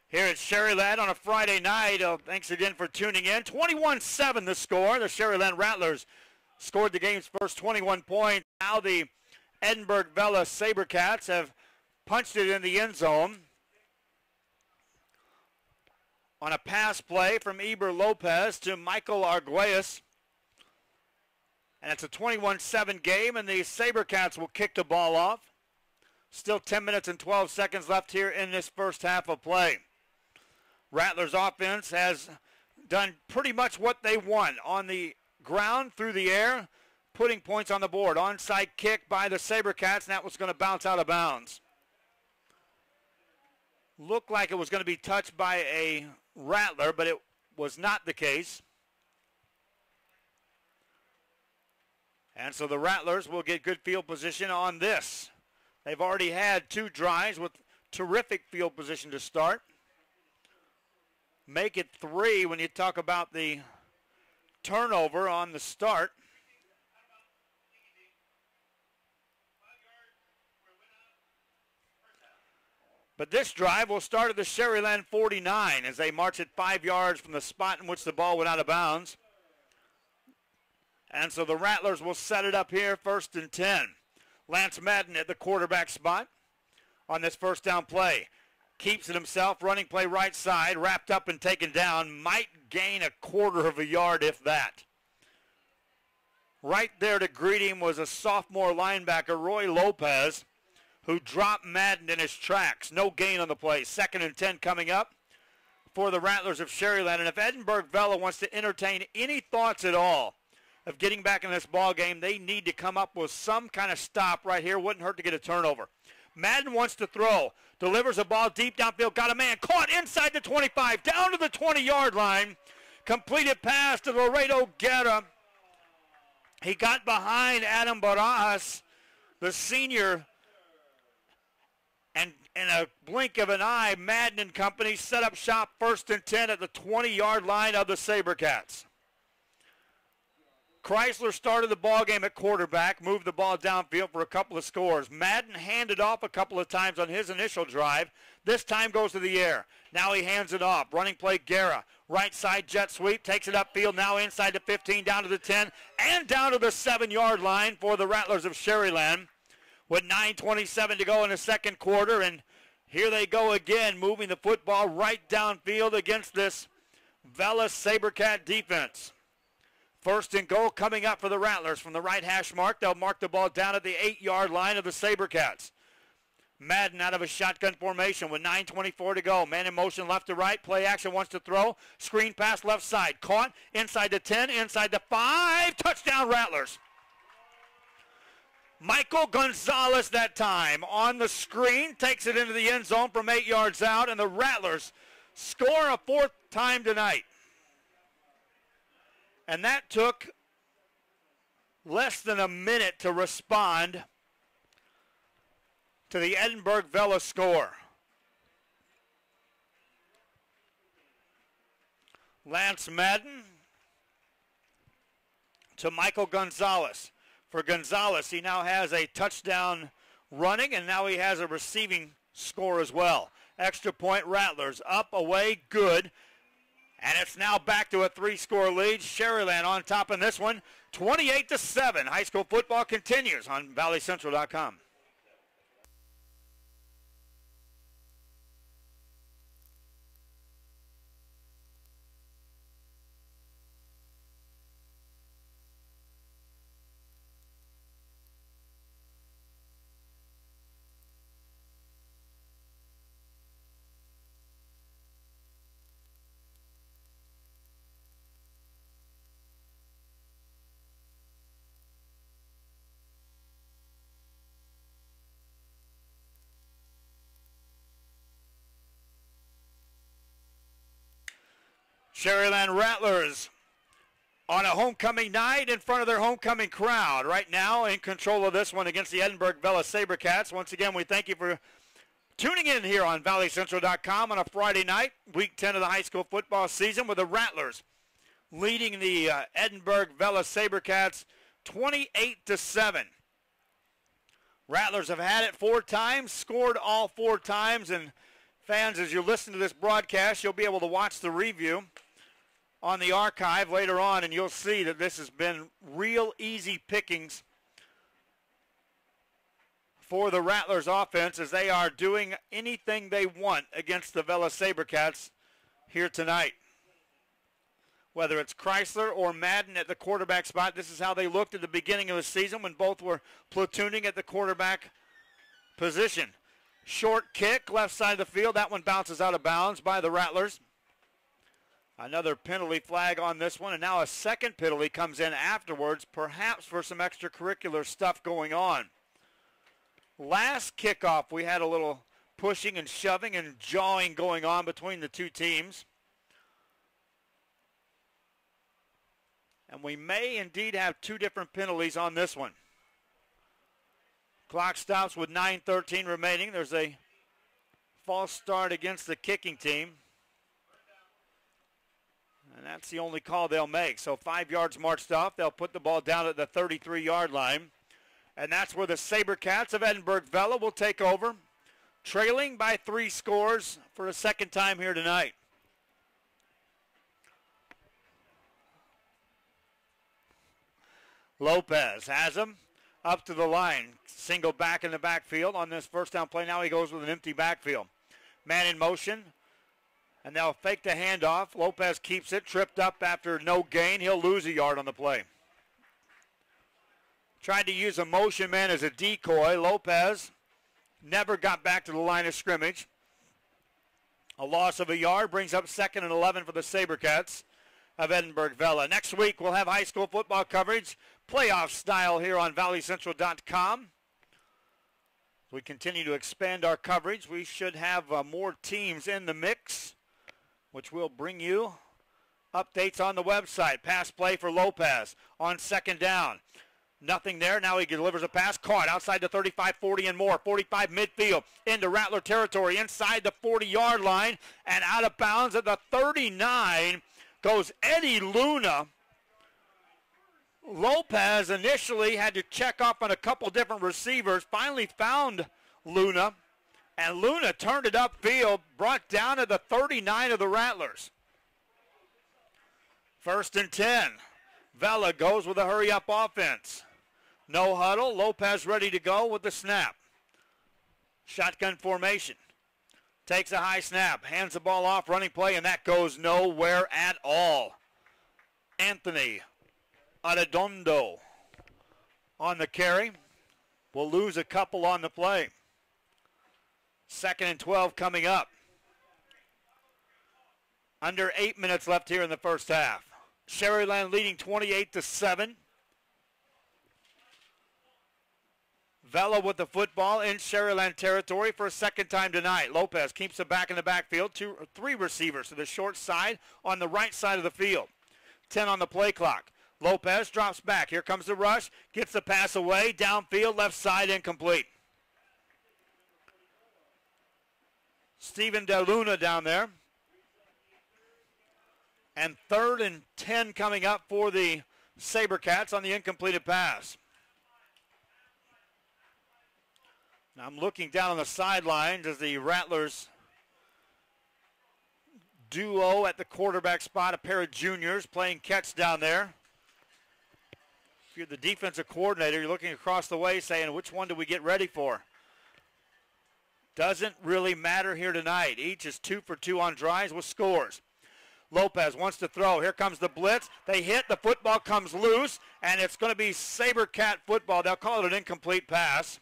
Here at Sharyland on a Friday night. Thanks again for tuning in. 21-7 the score. The Sharyland Rattlers scored the game's first 21 points. Now the Edinburgh Vela SaberCats have punched it in the end zone on a pass play from Eber Lopez to Michael Arguelles. And it's a 21-7 game, and the SaberCats will kick the ball off. Still 10 minutes and 12 seconds left here in this first half of play. Rattlers offense has done pretty much what they want on the ground, through the air, putting points on the board. Onside kick by the SaberCats, and that was going to bounce out of bounds. Looked like it was going to be touched by a Rattler, but it was not the case. And so the Rattlers will get good field position on this. They've already had 2 drives with terrific field position to start. Make it 3 when you talk about the turnover on the start. But this drive will start at the Sharyland 49 as they march it 5 yards from the spot in which the ball went out of bounds. And so the Rattlers will set it up here, 1st and 10. Lance Madden at the quarterback spot on this first down play. Keeps it himself, running play right side, wrapped up and taken down. Might gain a quarter of a yard, if that. Right there to greet him was a sophomore linebacker, Roy Lopez, who dropped Madden in his tracks. No gain on the play. 2nd and 10 coming up for the Rattlers of Sharyland. And if Edinburgh Vela wants to entertain any thoughts at all of getting back in this ball game, they need to come up with some kind of stop right here. Wouldn't hurt to get a turnover. Madden wants to throw. Delivers a ball deep downfield. Got a man caught inside the 25. Down to the 20-yard line. Completed pass to Laredo Guerra. He got behind Adam Barajas, the senior. And in a blink of an eye, Madden and company set up shop 1st and 10 at the 20-yard line of the SaberCats. Chrysler started the ball game at quarterback, moved the ball downfield for a couple of scores. Madden handed off a couple of times on his initial drive. This time goes to the air. Now he hands it off. Running play, Guerra. Right side jet sweep, takes it upfield, now inside the 15, down to the 10, and down to the 7-yard line for the Rattlers of Sharyland. With 9:27 to go in the second quarter, and here they go again, moving the football right downfield against this Vela SaberCat defense. 1st and goal coming up for the Rattlers from the right hash mark. They'll mark the ball down at the 8-yard line of the SaberCats. Madden out of a shotgun formation with 9:24 to go. Man in motion left to right. Play action wants to throw. Screen pass left side. Caught inside the 10, inside the 5. Touchdown Rattlers. Michael Gonzalez that time on the screen. Takes it into the end zone from 8 yards out. And the Rattlers score a 4th time tonight. And that took less than a minute to respond to the Edinburgh Vela score. Lance Madden to Michael Gonzalez. For Gonzalez, he now has a touchdown running, and now he has a receiving score as well. Extra point Rattlers, up, away, good. And it's now back to a 3-score lead. Sharyland on top in this one, 28-7. High school football continues on valleycentral.com. Sharyland Rattlers on a homecoming night in front of their homecoming crowd. Right now in control of this one against the Edinburgh Vela SaberCats. Once again, we thank you for tuning in here on valleycentral.com on a Friday night, week 10 of the high school football season, with the Rattlers leading the Edinburgh Vela SaberCats 28-7. Rattlers have had it 4 times, scored all 4 times, and fans, as you listen to this broadcast, you'll be able to watch the review on the archive later on, and you'll see that this has been real easy pickings for the Rattlers offense as they are doing anything they want against the Vela SaberCats here tonight. Whether it's Chrysler or Madden at the quarterback spot, this is how they looked at the beginning of the season when both were platooning at the quarterback position. Short kick, left side of the field. That one bounces out of bounds by the Rattlers. Another penalty flag on this one, and now a second penalty comes in afterwards, perhaps for some extracurricular stuff going on. Last kickoff, we had a little pushing and shoving and jawing going on between the two teams. And we may indeed have 2 different penalties on this one. Clock stops with 9:13 remaining. There's a false start against the kicking team. And that's the only call they'll make. So 5 yards marched off. They'll put the ball down at the 33-yard line. And that's where the SaberCats of Edinburgh Vela will take over trailing by 3 scores for a second time here tonight. Lopez has him up to the line. Single back in the backfield on this first down play. Now he goes with an empty backfield. Man in motion. And they'll fake the handoff. Lopez keeps it, tripped up after no gain. He'll lose a yard on the play. Tried to use a motion man as a decoy. Lopez never got back to the line of scrimmage. A loss of a yard brings up 2nd and 11 for the SaberCats of Edinburgh Vela. Next week we'll have high school football coverage, playoff style here on valleycentral.com. We continue to expand our coverage. We should have more teams in the mix, which will bring you updates on the website. Pass play for Lopez on 2nd down. Nothing there. Now he delivers a pass. Caught outside the 35, 40 and more. 45 midfield into Rattler territory. Inside the 40-yard line and out of bounds at the 39 goes Eddie Luna. Lopez initially had to check off on a couple different receivers. Finally found Luna. And Luna turned it upfield. Brought down to the 39 of the Rattlers. 1st and 10. Vela goes with a hurry-up offense. No huddle. Lopez ready to go with the snap. Shotgun formation. Takes a high snap. Hands the ball off. Running play, and that goes nowhere at all. Anthony Arredondo on the carry. Will lose a couple on the play. 2nd and 12 coming up. Under 8 minutes left here in the first half. Sharyland leading 28-7. Vela with the football in Sharyland territory for a second time tonight. Lopez keeps it back in the backfield. 3 receivers to the short side on the right side of the field. 10 on the play clock. Lopez drops back. Here comes the rush. Gets the pass away. Downfield, left side, incomplete. Steven DeLuna down there. And 3rd and 10 coming up for the SaberCats on the incompleted pass. Now I'm looking down on the sidelines as the Rattlers duo at the quarterback spot, a pair of juniors playing catch down there. If you're the defensive coordinator, you're looking across the way saying, which one do we get ready for? Doesn't really matter here tonight. Each is 2 for 2 on drives with scores. Lopez wants to throw. Here comes the blitz. They hit. The football comes loose, and it's going to be SaberCat football. They'll call it an incomplete pass.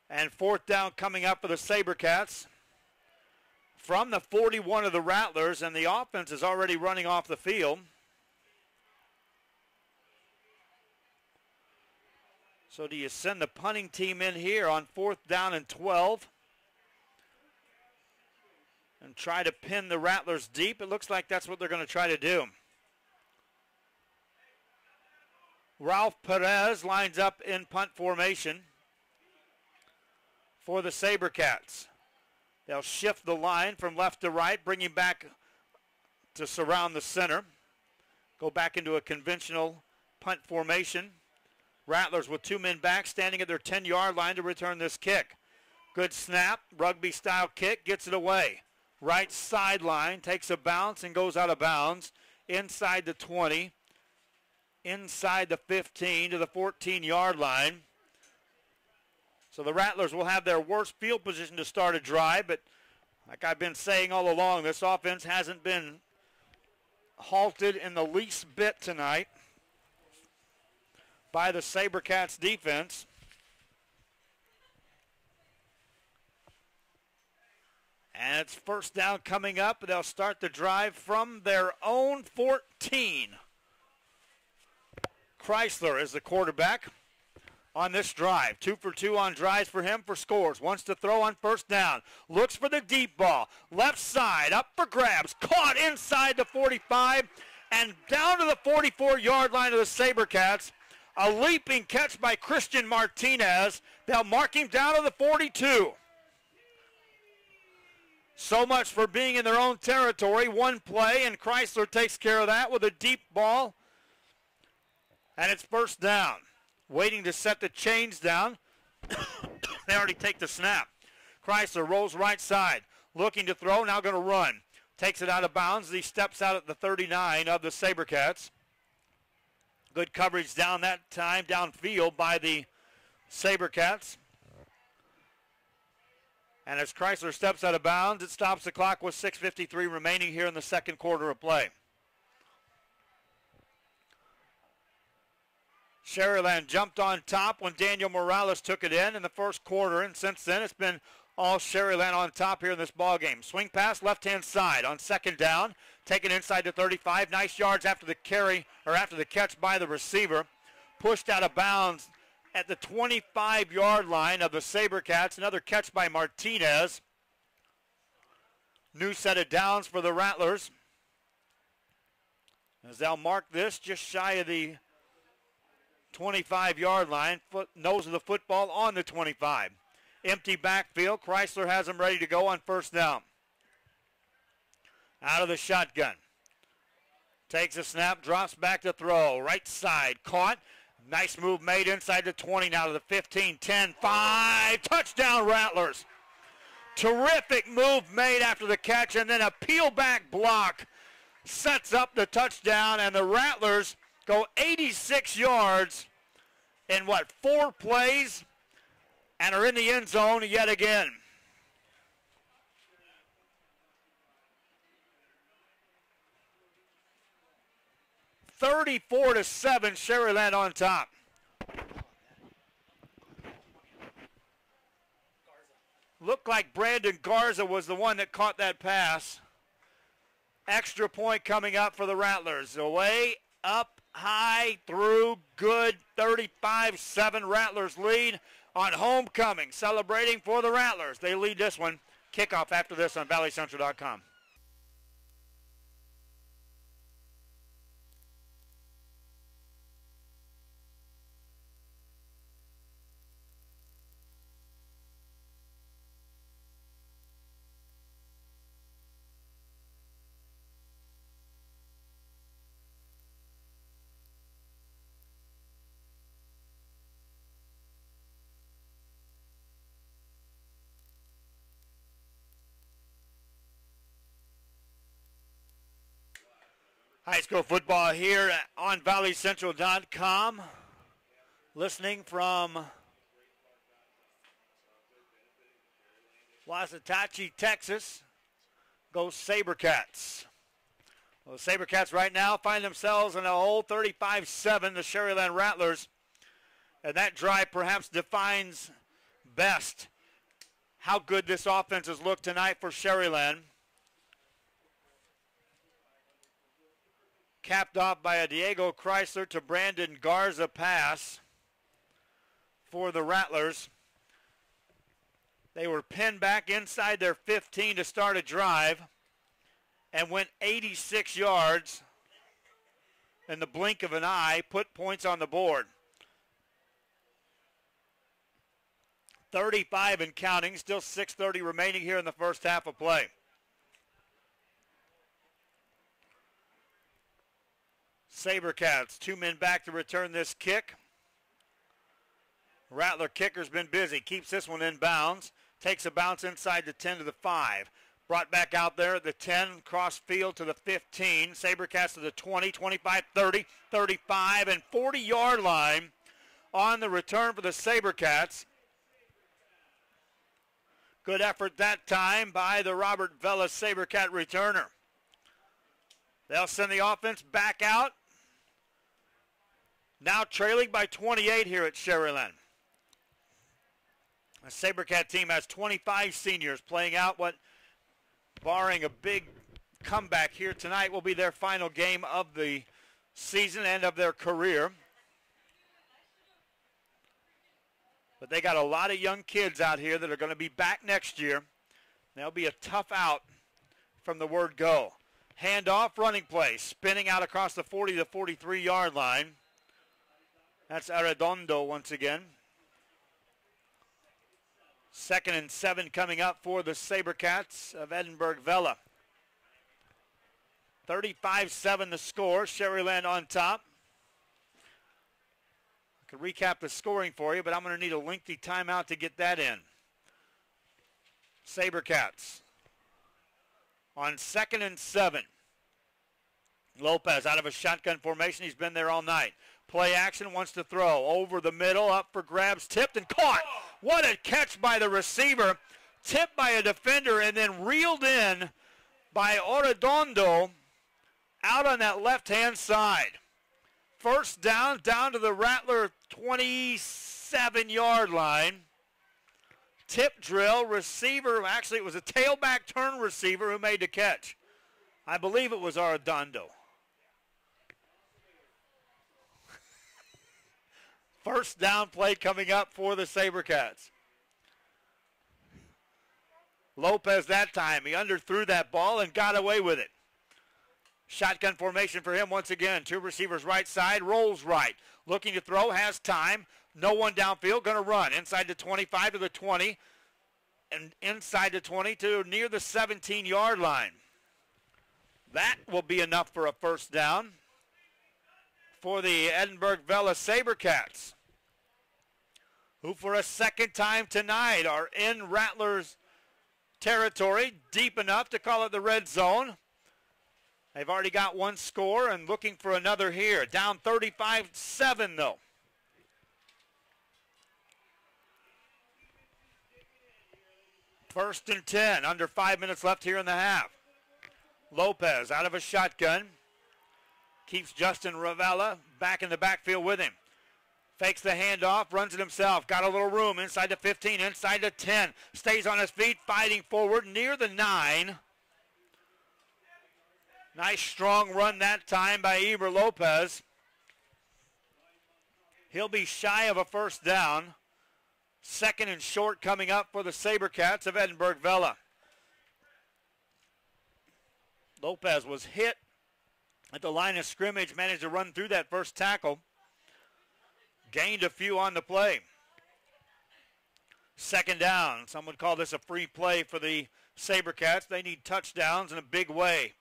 And 4th down coming up for the SaberCats from the 41 of the Rattlers, and the offense is already running off the field. So do you send the punting team in here on 4th down and 12 and try to pin the Rattlers deep? It looks like that's what they're going to try to do. Ralph Perez lines up in punt formation for the SaberCats. They'll shift the line from left to right, bring him back to surround the center. Go back into a conventional punt formation. Rattlers with 2 men back, standing at their 10-yard line to return this kick. Good snap, rugby-style kick, gets it away. Right sideline, takes a bounce and goes out of bounds. Inside the 20, inside the 15 to the 14-yard line. So the Rattlers will have their worst field position to start a drive, but like I've been saying all along, this offense hasn't been halted in the least bit tonight by the SaberCats defense. And it's 1st down coming up. They'll start the drive from their own 14. Chrysler is the quarterback on this drive. 2 for 2 on drives for him for scores. Wants to throw on 1st down. Looks for the deep ball. Left side, up for grabs. Caught inside the 45 and down to the 44-yard line of the SaberCats. A leaping catch by Christian Martinez. They'll mark him down to the 42. So much for being in their own territory. One play, and Chrysler takes care of that with a deep ball. And it's 1st down. Waiting to set the chains down. They already take the snap. Chrysler rolls right side. Looking to throw, now going to run. Takes it out of bounds. He steps out at the 39 of the SaberCats. Good coverage down that time, downfield by the SaberCats. And as Chrysler steps out of bounds, it stops the clock with 6:53 remaining here in the second quarter of play. Sharyland jumped on top when Daniel Morales took it in the first quarter, and since then it's been all Sharyland on top here in this ball game. Swing pass left-hand side on second down, taken inside the 35. Nice yards after the carry, or after the catch by the receiver. Pushed out of bounds at the 25-yard line of the SaberCats. Another catch by Martinez. New set of downs for the Rattlers, as they'll mark this just shy of the 25-yard line. Nose of the football on the 25. Empty backfield. Chrysler has them ready to go on first down. Out of the shotgun. Takes a snap, drops back to throw. Right side, caught. Nice move made inside the 20, now to the 15, 10, 5. Touchdown, Rattlers. Terrific move made after the catch, and then a peel back block sets up the touchdown, and the Rattlers go 86 yards in 4 plays, and are in the end zone yet again. (34-7), Sharyland on top. Looked like Brandon Garza was the one that caught that pass. Extra point coming up for the Rattlers. Away, up, high, through, good. 35-7, Rattlers lead on homecoming. Celebrating for the Rattlers. They lead this one. Kickoff after this on valleycentral.com. High school football here on valleycentral.com. Listening from Wasatachie, Texas. Go SaberCats. Well, the SaberCats right now find themselves in a hole 35-7, the Sharyland Rattlers. And that drive perhaps defines best how good this offense has looked tonight for Sharyland. Capped off by a Diego Chrysler to Brandon Garza pass for the Rattlers. They were pinned back inside their 15 to start a drive and went 86 yards in the blink of an eye, put points on the board. 35 and counting, still 6:30 remaining here in the first half of play. SaberCats, 2 men back to return this kick. Rattler kicker's been busy, keeps this one in bounds, takes a bounce inside the 10 to the 5. Brought back out there at the 10, cross field to the 15. SaberCats to the 20, 25, 30, 35, and 40-yard line on the return for the SaberCats. Good effort that time by the Robert Vela SaberCat returner. They'll send the offense back out. Now trailing by 28 here at Sharyland. The SaberCat team has 25 seniors playing out what, barring a big comeback here tonight, will be their final game of the season and of their career. But they got a lot of young kids out here that are going to be back next year. They'll be a tough out from the word go. Handoff, running play, spinning out across the 40 to 43-yard line. That's Arredondo once again. 2nd and 7 coming up for the SaberCats of Edinburgh Vela. 35-7 the score. Sharyland on top. I could recap the scoring for you, but I'm going to need a lengthy timeout to get that in. SaberCats on 2nd and 7. Lopez out of a shotgun formation. He's been there all night. Play action, wants to throw. Over the middle, up for grabs, tipped and caught. What a catch by the receiver. Tipped by a defender and then reeled in by Arredondo out on that left-hand side. First down to the Rattler 27-yard line. Tip drill, receiver, actually it was a tailback turn receiver who made the catch. I believe it was Arredondo. First down play coming up for the SaberCats. Lopez that time, he underthrew that ball and got away with it. Shotgun formation for him once again. Two receivers right side, rolls right. Looking to throw, has time. No one downfield, going to run. Inside the 25 to the 20. And inside the 20 to near the 17-yard line. That will be enough for a first down for the Edinburgh Vela SaberCats, who for a second time tonight are in Rattlers territory, deep enough to call it the red zone. They've already got one score and looking for another here. Down 35-7 though. First and 10, under 5 minutes left here in the half. Lopez out of a shotgun. Keeps Justin Ravella back in the backfield with him. Fakes the handoff, runs it himself. Got a little room inside the 15, inside the 10. Stays on his feet, fighting forward near the 9. Nice strong run that time by Eber Lopez. He'll be shy of a first down. Second and short coming up for the SaberCats of Edinburgh Vela. Lopez was hit at the line of scrimmage, managed to run through that first tackle. Gained a few on the play. Second down. Some would call this a free play for the SaberCats. They need touchdowns in a big way.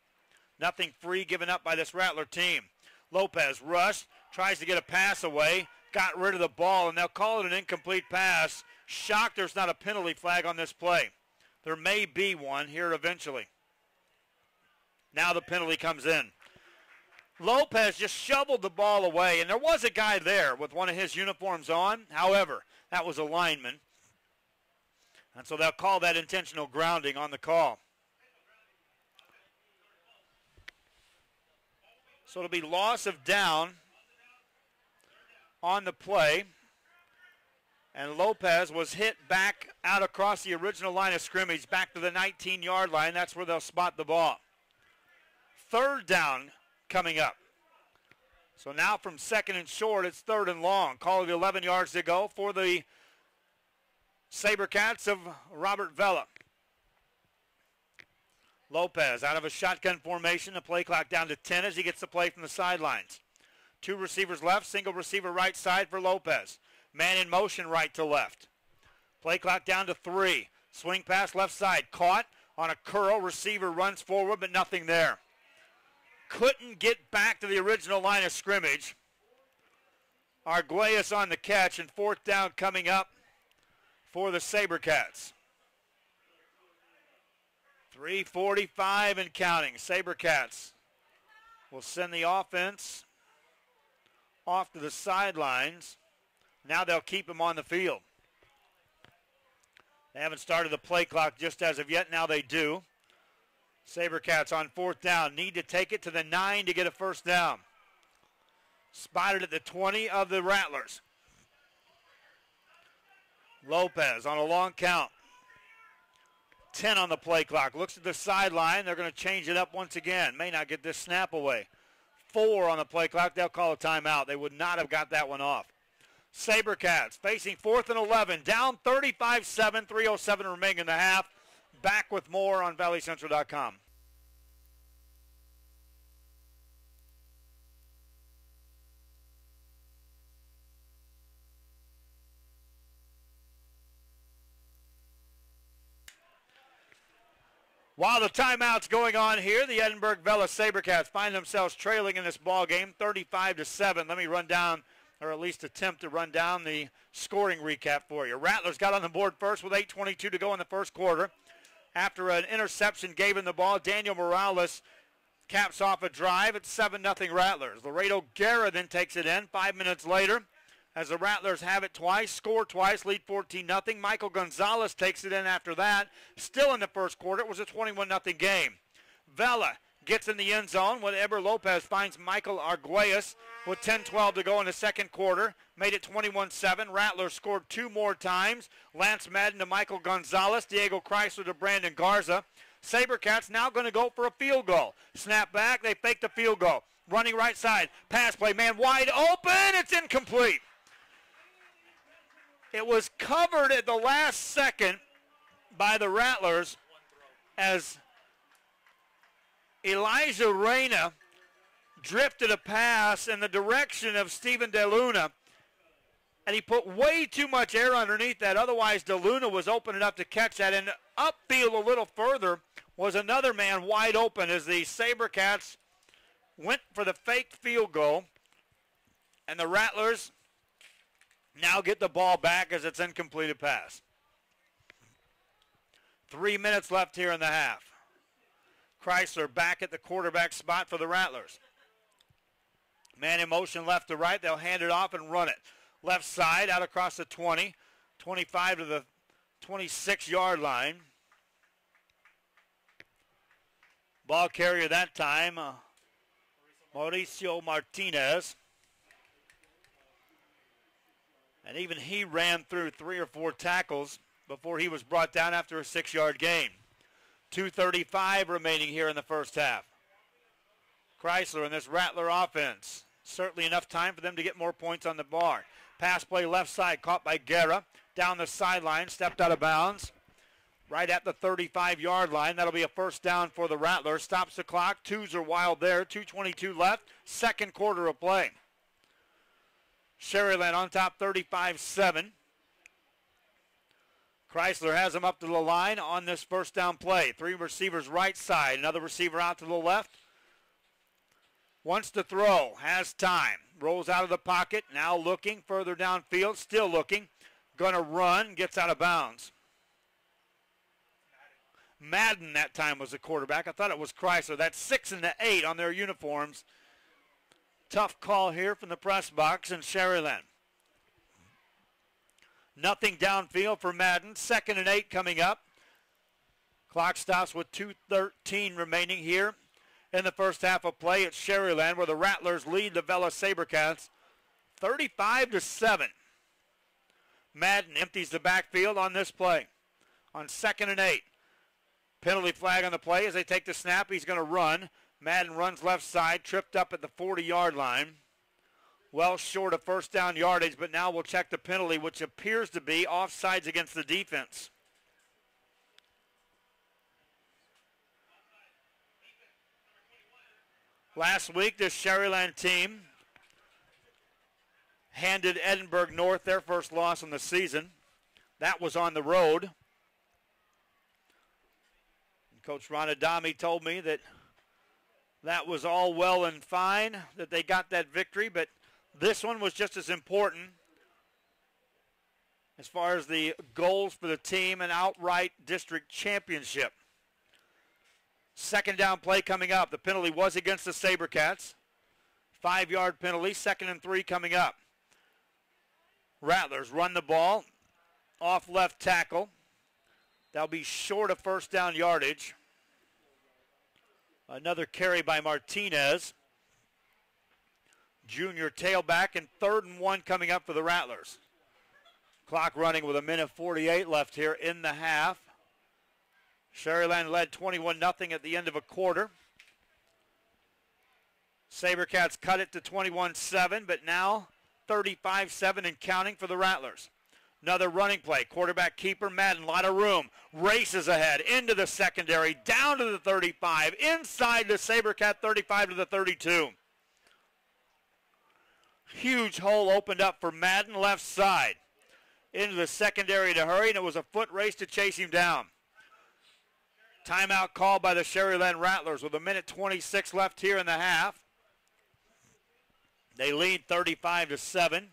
Nothing free given up by this Rattler team. Lopez rushed, tries to get a pass away, got rid of the ball, and they'll call it an incomplete pass. Shocked there's not a penalty flag on this play. There may be one here eventually. Now the penalty comes in. Lopez just shoveled the ball away, and there was a guy there with one of his uniforms on. However, that was a lineman. And so they'll call that intentional grounding on the call. So it'll be loss of down on the play. And Lopez was hit back out across the original line of scrimmage, back to the 19-yard line. That's where they'll spot the ball. Third down coming up. So now from second and short, it's third and long. Call it 11 yards to go for the SaberCats of Robert Vela. Lopez out of a shotgun formation. The play clock down to 10 as he gets the play from the sidelines. Two receivers left, single receiver right side for Lopez. Man in motion right to left. Play clock down to 3. Swing pass left side. Caught on a curl. Receiver runs forward, but nothing there. Couldn't get back to the original line of scrimmage. Arguelles on the catch, and fourth down coming up for the SaberCats. 3:45 and counting. SaberCats will send the offense off to the sidelines. Now they'll keep him on the field. They haven't started the play clock just as of yet. Now they do. SaberCats on fourth down. Need to take it to the 9 to get a first down. Spotted at the 20 of the Rattlers. Lopez on a long count. 10 on the play clock. Looks at the sideline. They're going to change it up once again. May not get this snap away. 4 on the play clock. They'll call a timeout. They would not have got that one off. SaberCats facing 4th and 11. Down 35-7. 3:07 remaining in the half. Back with more on valleycentral.com. While the timeout's going on here, the Edinburgh Vela SaberCats find themselves trailing in this ball game, 35-7. Let me run down, or at least attempt to run down the scoring recap for you. Rattlers got on the board first with 8:22 to go in the first quarter. after an interception gave him the ball. Daniel Morales caps off a drive. It's 7-0 Rattlers. Laredo Guerra then takes it in 5 minutes later as the Rattlers have it twice, score twice, lead 14-0. Michael Gonzalez takes it in after that. Still in the first quarter, it was a 21-0 game. Vela gets in the end zone when Eber Lopez finds Michael Arguelles with 10-12 to go in the second quarter. Made it 21-7. Rattlers scored 2 more times. Lance Madden to Michael Gonzalez. Diego Chrysler to Brandon Garza. SaberCats now going to go for a field goal. Snap back. They fake the field goal. Running right side. Pass play. Man wide open. It's incomplete. It was covered at the last second by the Rattlers as Elijah Reyna drifted a pass in the direction of Steven DeLuna, and he put way too much air underneath that. Otherwise, DeLuna was open enough to catch that. And upfield a little further was another man wide open as the SaberCats went for the fake field goal. And the Rattlers now get the ball back as it's incompleted pass. 3 minutes left here in the half. Chrysler back at the quarterback spot for the Rattlers. Man in motion left to right. They'll hand it off and run it. Left side out across the 20. 25 to the 26-yard line. Ball carrier that time, Mauricio Martinez. And even he ran through 3 or 4 tackles before he was brought down after a 6-yard gain. 2:35 remaining here in the first half. Chrysler in this Rattler offense. Certainly enough time for them to get more points on the board. Pass play left side caught by Guerra. Down the sideline, stepped out of bounds. Right at the 35-yard line. That'll be a first down for the Rattlers. Stops the clock. 2s are wild there. 2:22 left. Second quarter of play. Sharyland on top 35-7. Chrysler has him up to the line on this first down play. 3 receivers right side. Another receiver out to the left. Wants to throw. Has time. Rolls out of the pocket. Now looking further downfield. Still looking. Going to run. Gets out of bounds. Madden that time was the quarterback. I thought it was Chrysler. That's 6 and the 8 on their uniforms. Tough call here from the press box in Sharyland. Nothing downfield for Madden. 2nd and 8 coming up. Clock stops with 2:13 remaining here in the first half of play at Sharyland, where the Rattlers lead the Vela SaberCats 35-7. Madden empties the backfield on this play. On 2nd and 8. Penalty flag on the play as they take the snap. He's going to run. Madden runs left side, tripped up at the 40-yard line. Well short of first down yardage, but now we'll check the penalty, which appears to be offsides against the defense. Last week, this Sharyland team handed Edinburgh North their first loss in the season. That was on the road. And Coach Ron Adami told me that was all well and fine, that they got that victory, but this one was just as important as far as the goals for the team and outright district championship. Second down play coming up. The penalty was against the SaberCats. 5-yard penalty, 2nd and 3 coming up. Rattlers run the ball off left tackle. That'll be short of first down yardage. Another carry by Martinez. Junior tailback, and 3rd and 1 coming up for the Rattlers. Clock running with 1:48 left here in the half. Sharyland led 21-0 at the end of a quarter. SaberCats cut it to 21-7, but now 35-7 and counting for the Rattlers. Another running play. Quarterback keeper Madden, a lot of room. Races ahead into the secondary, down to the 35, inside the SaberCat 35 to the 32. Huge hole opened up for Madden left side. Into the secondary to hurry, and it was a foot race to chase him down. Timeout called by the Sharyland Rattlers with 1:26 left here in the half. They lead 35-7.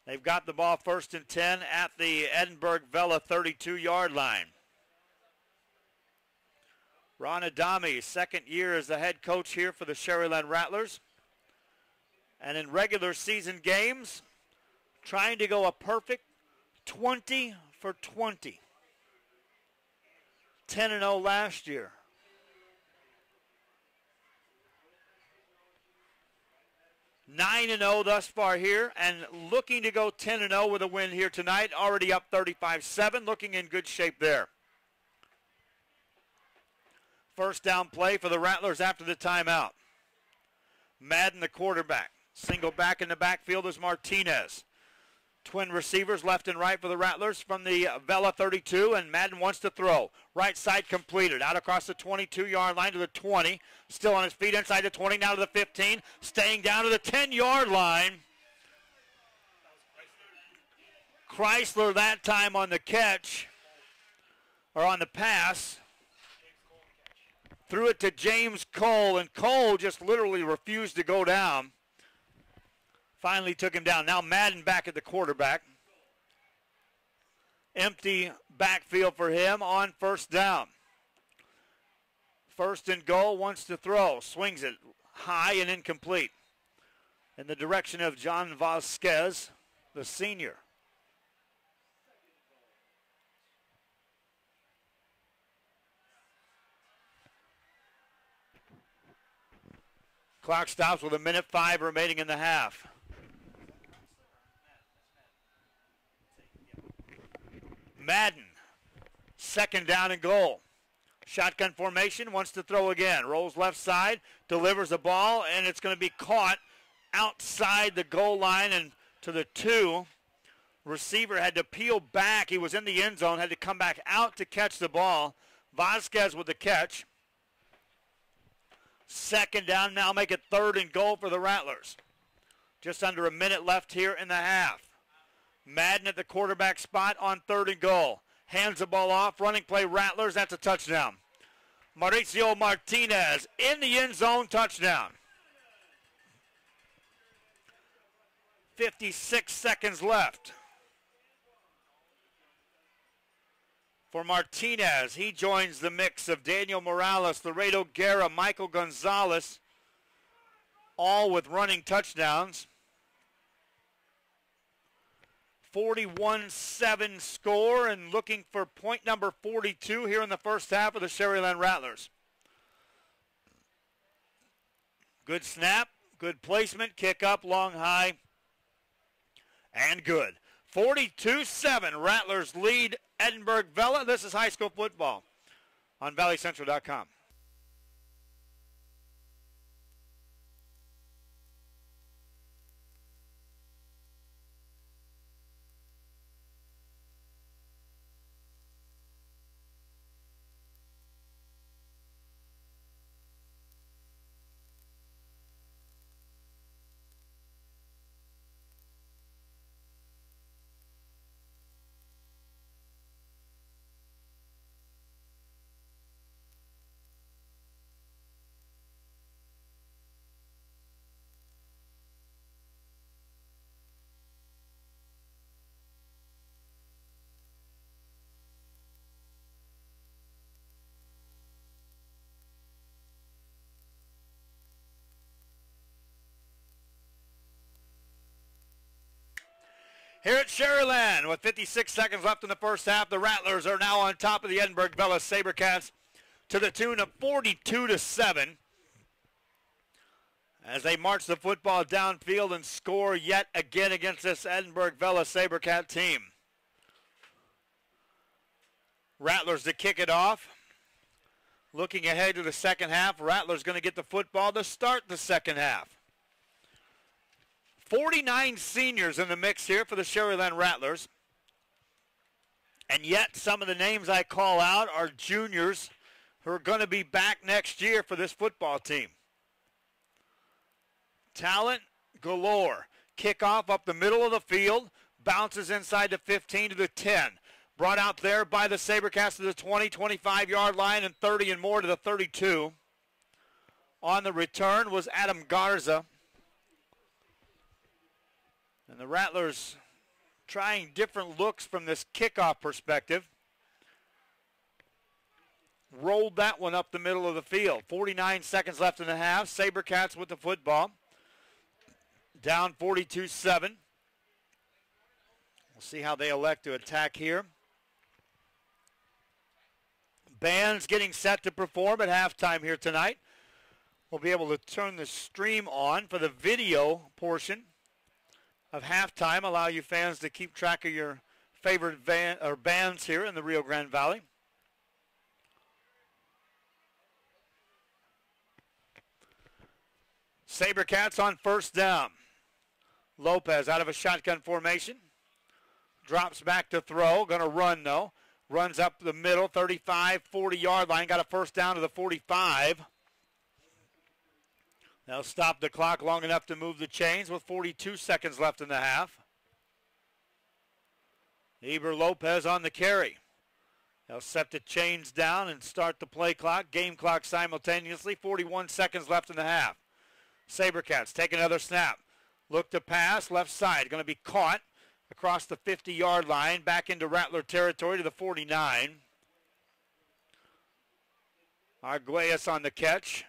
They've got the ball 1st and 10 at the Edinburgh Vela 32-yard line. Ron Adami, second year as the head coach here for the Sharyland Rattlers. And in regular season games, trying to go a perfect 20 for 20. 10-0 last year. 9-0 thus far here, and looking to go 10-0 with a win here tonight. Already up 35-7, looking in good shape there. First down play for the Rattlers after the timeout. Madden, the quarterback. Single back in the backfield is Martinez. Twin receivers left and right for the Rattlers from the Vela 32, and Madden wants to throw. Right side completed. Out across the 22-yard line to the 20. Still on his feet inside the 20, now to the 15. Staying down to the 10-yard line. Chrysler that time on the catch, or on the pass. Threw it to James Cole, and Cole just literally refused to go down. Finally took him down. Now Madden back at the quarterback. Empty backfield for him on first down. First and goal, wants to throw. Swings it high and incomplete. In the direction of John Vasquez, the senior. Clock stops with 1:05 remaining in the half. Madden, second down and goal. Shotgun formation, wants to throw again. Rolls left side, delivers the ball, and it's going to be caught outside the goal line and to the 2. Receiver had to peel back. He was in the end zone, had to come back out to catch the ball. Vasquez with the catch. Second down, now make it third and goal for the Rattlers. Just under a minute left here in the half. Madden at the quarterback spot on third and goal. Hands the ball off, running play Rattlers, that's a touchdown. Mauricio Martinez in the end zone, touchdown. 56 seconds left. For Martinez, he joins the mix of Daniel Morales, Laredo Guerra, Michael Gonzalez, all with running touchdowns. 41-7 score, and looking for point number 42 here in the first half of the Sharyland Rattlers. Good snap, good placement, kick up, long high, and good. 42-7, Rattlers lead Edinburgh Vela. This is high school football on valleycentral.com. Here at Sharyland, with 56 seconds left in the first half, the Rattlers are now on top of the Edinburgh Vela Sabercats to the tune of 42-7 as they march the football downfield and score yet again against this Edinburgh Vela Sabercat team. Rattlers to kick it off. Looking ahead to the second half, Rattlers going to get the football to start the second half. 49 seniors in the mix here for the Sharyland Rattlers. And yet some of the names I call out are juniors who are going to be back next year for this football team. Talent galore. Kickoff up the middle of the field. Bounces inside the 15 to the 10. Brought out there by the Sabercats to the 20, 25-yard line and 30 and more to the 32. On the return was Adam Garza. And the Rattlers trying different looks from this kickoff perspective. rolled that one up the middle of the field. 49 seconds left in the half. SaberCats with the football. Down 42-7. We'll see how they elect to attack here. Bands getting set to perform at halftime here tonight. We'll be able to turn the stream on for the video portion of halftime. Allow you fans to keep track of your favorite bands here in the Rio Grande Valley. SaberCats on first down. Lopez out of a shotgun formation. Drops back to throw. Going to run, though. Runs up the middle, 35, 40-yard line. Got a first down to the 45. They'll stop the clock long enough to move the chains with 42 seconds left in the half. Eber Lopez on the carry. They'll set the chains down and start the play clock, game clock simultaneously. 41 seconds left in the half. SaberCats take another snap. Look to pass, left side. Going to be caught across the 50-yard line, back into Rattler territory to the 49. Arguelles on the catch.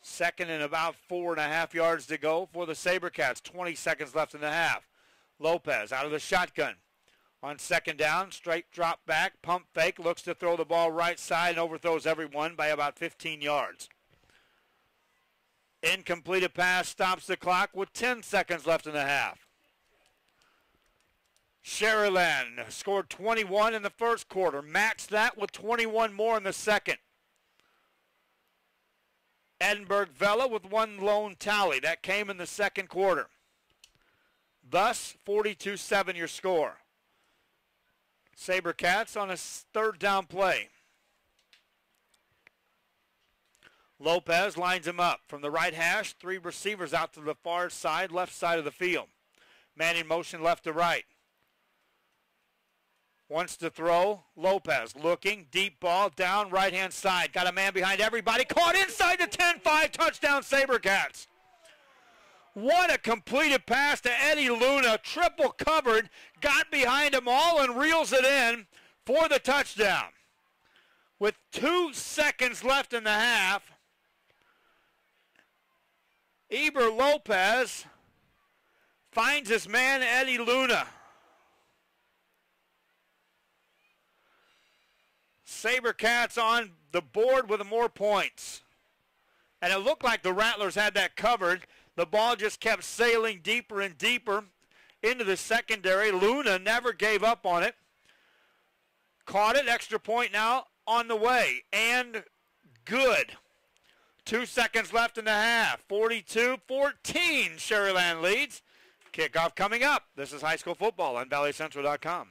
Second and about 4.5 yards to go for the SaberCats. 20 seconds left in the half. Lopez out of the shotgun. On second down, straight drop back, pump fake, looks to throw the ball right side and overthrows everyone by about 15 yards. Incompleted pass stops the clock with 10 seconds left in the half. Sharyland scored 21 in the first quarter. Matched that with 21 more in the second. Edinburgh Vela with one lone tally. That came in the second quarter. Thus, 42-7 your score. SaberCats on a third down play. Lopez lines him up from the right hash. Three receivers out to the far side, left side of the field. Man in motion left to right. Wants to throw. Lopez looking. Deep ball down right-hand side. Got a man behind everybody. Caught inside the 10-5. Touchdown SaberCats. What a completed pass to Eddie Luna. Triple covered. Got behind them all and reels it in for the touchdown. With 2 seconds left in the half, Eber Lopez finds his man Eddie Luna. SaberCats on the board with more points. And it looked like the Rattlers had that covered. The ball just kept sailing deeper and deeper into the secondary. Luna never gave up on it. Caught it, extra point now on the way. And good. 2 seconds left in the half. 42-14, Sharyland leads. Kickoff coming up. This is high school football on ValleyCentral.com.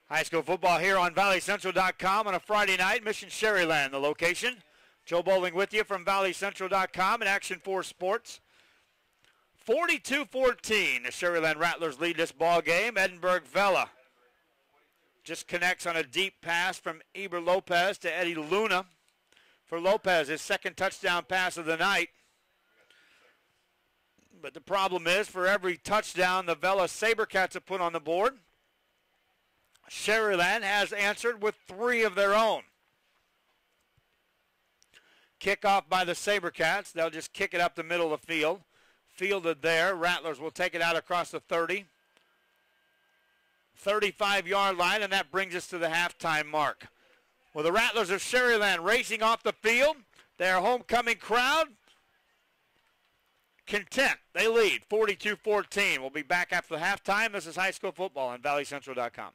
High school football here on ValleyCentral.com on a Friday night. Mission Sharyland, the location. Joe Bowling with you from ValleyCentral.com and Action 4 Sports. 42-14, the Sharyland Rattlers lead this ball game. Edinburgh Vela just connects on a deep pass from Eber Lopez to Eddie Luna. For Lopez, his second touchdown pass of the night. But the problem is, for every touchdown the Vela SaberCats have put on the board, Sharyland has answered with 3 of their own. Kickoff by the SaberCats. They'll just kick it up the middle of the field. Fielded there. Rattlers will take it out across the 30. 35-yard line, and that brings us to the halftime mark. Well, the Rattlers of Sharyland racing off the field. Their homecoming crowd content. They lead 42-14. We'll be back after the halftime. This is high school football on ValleyCentral.com.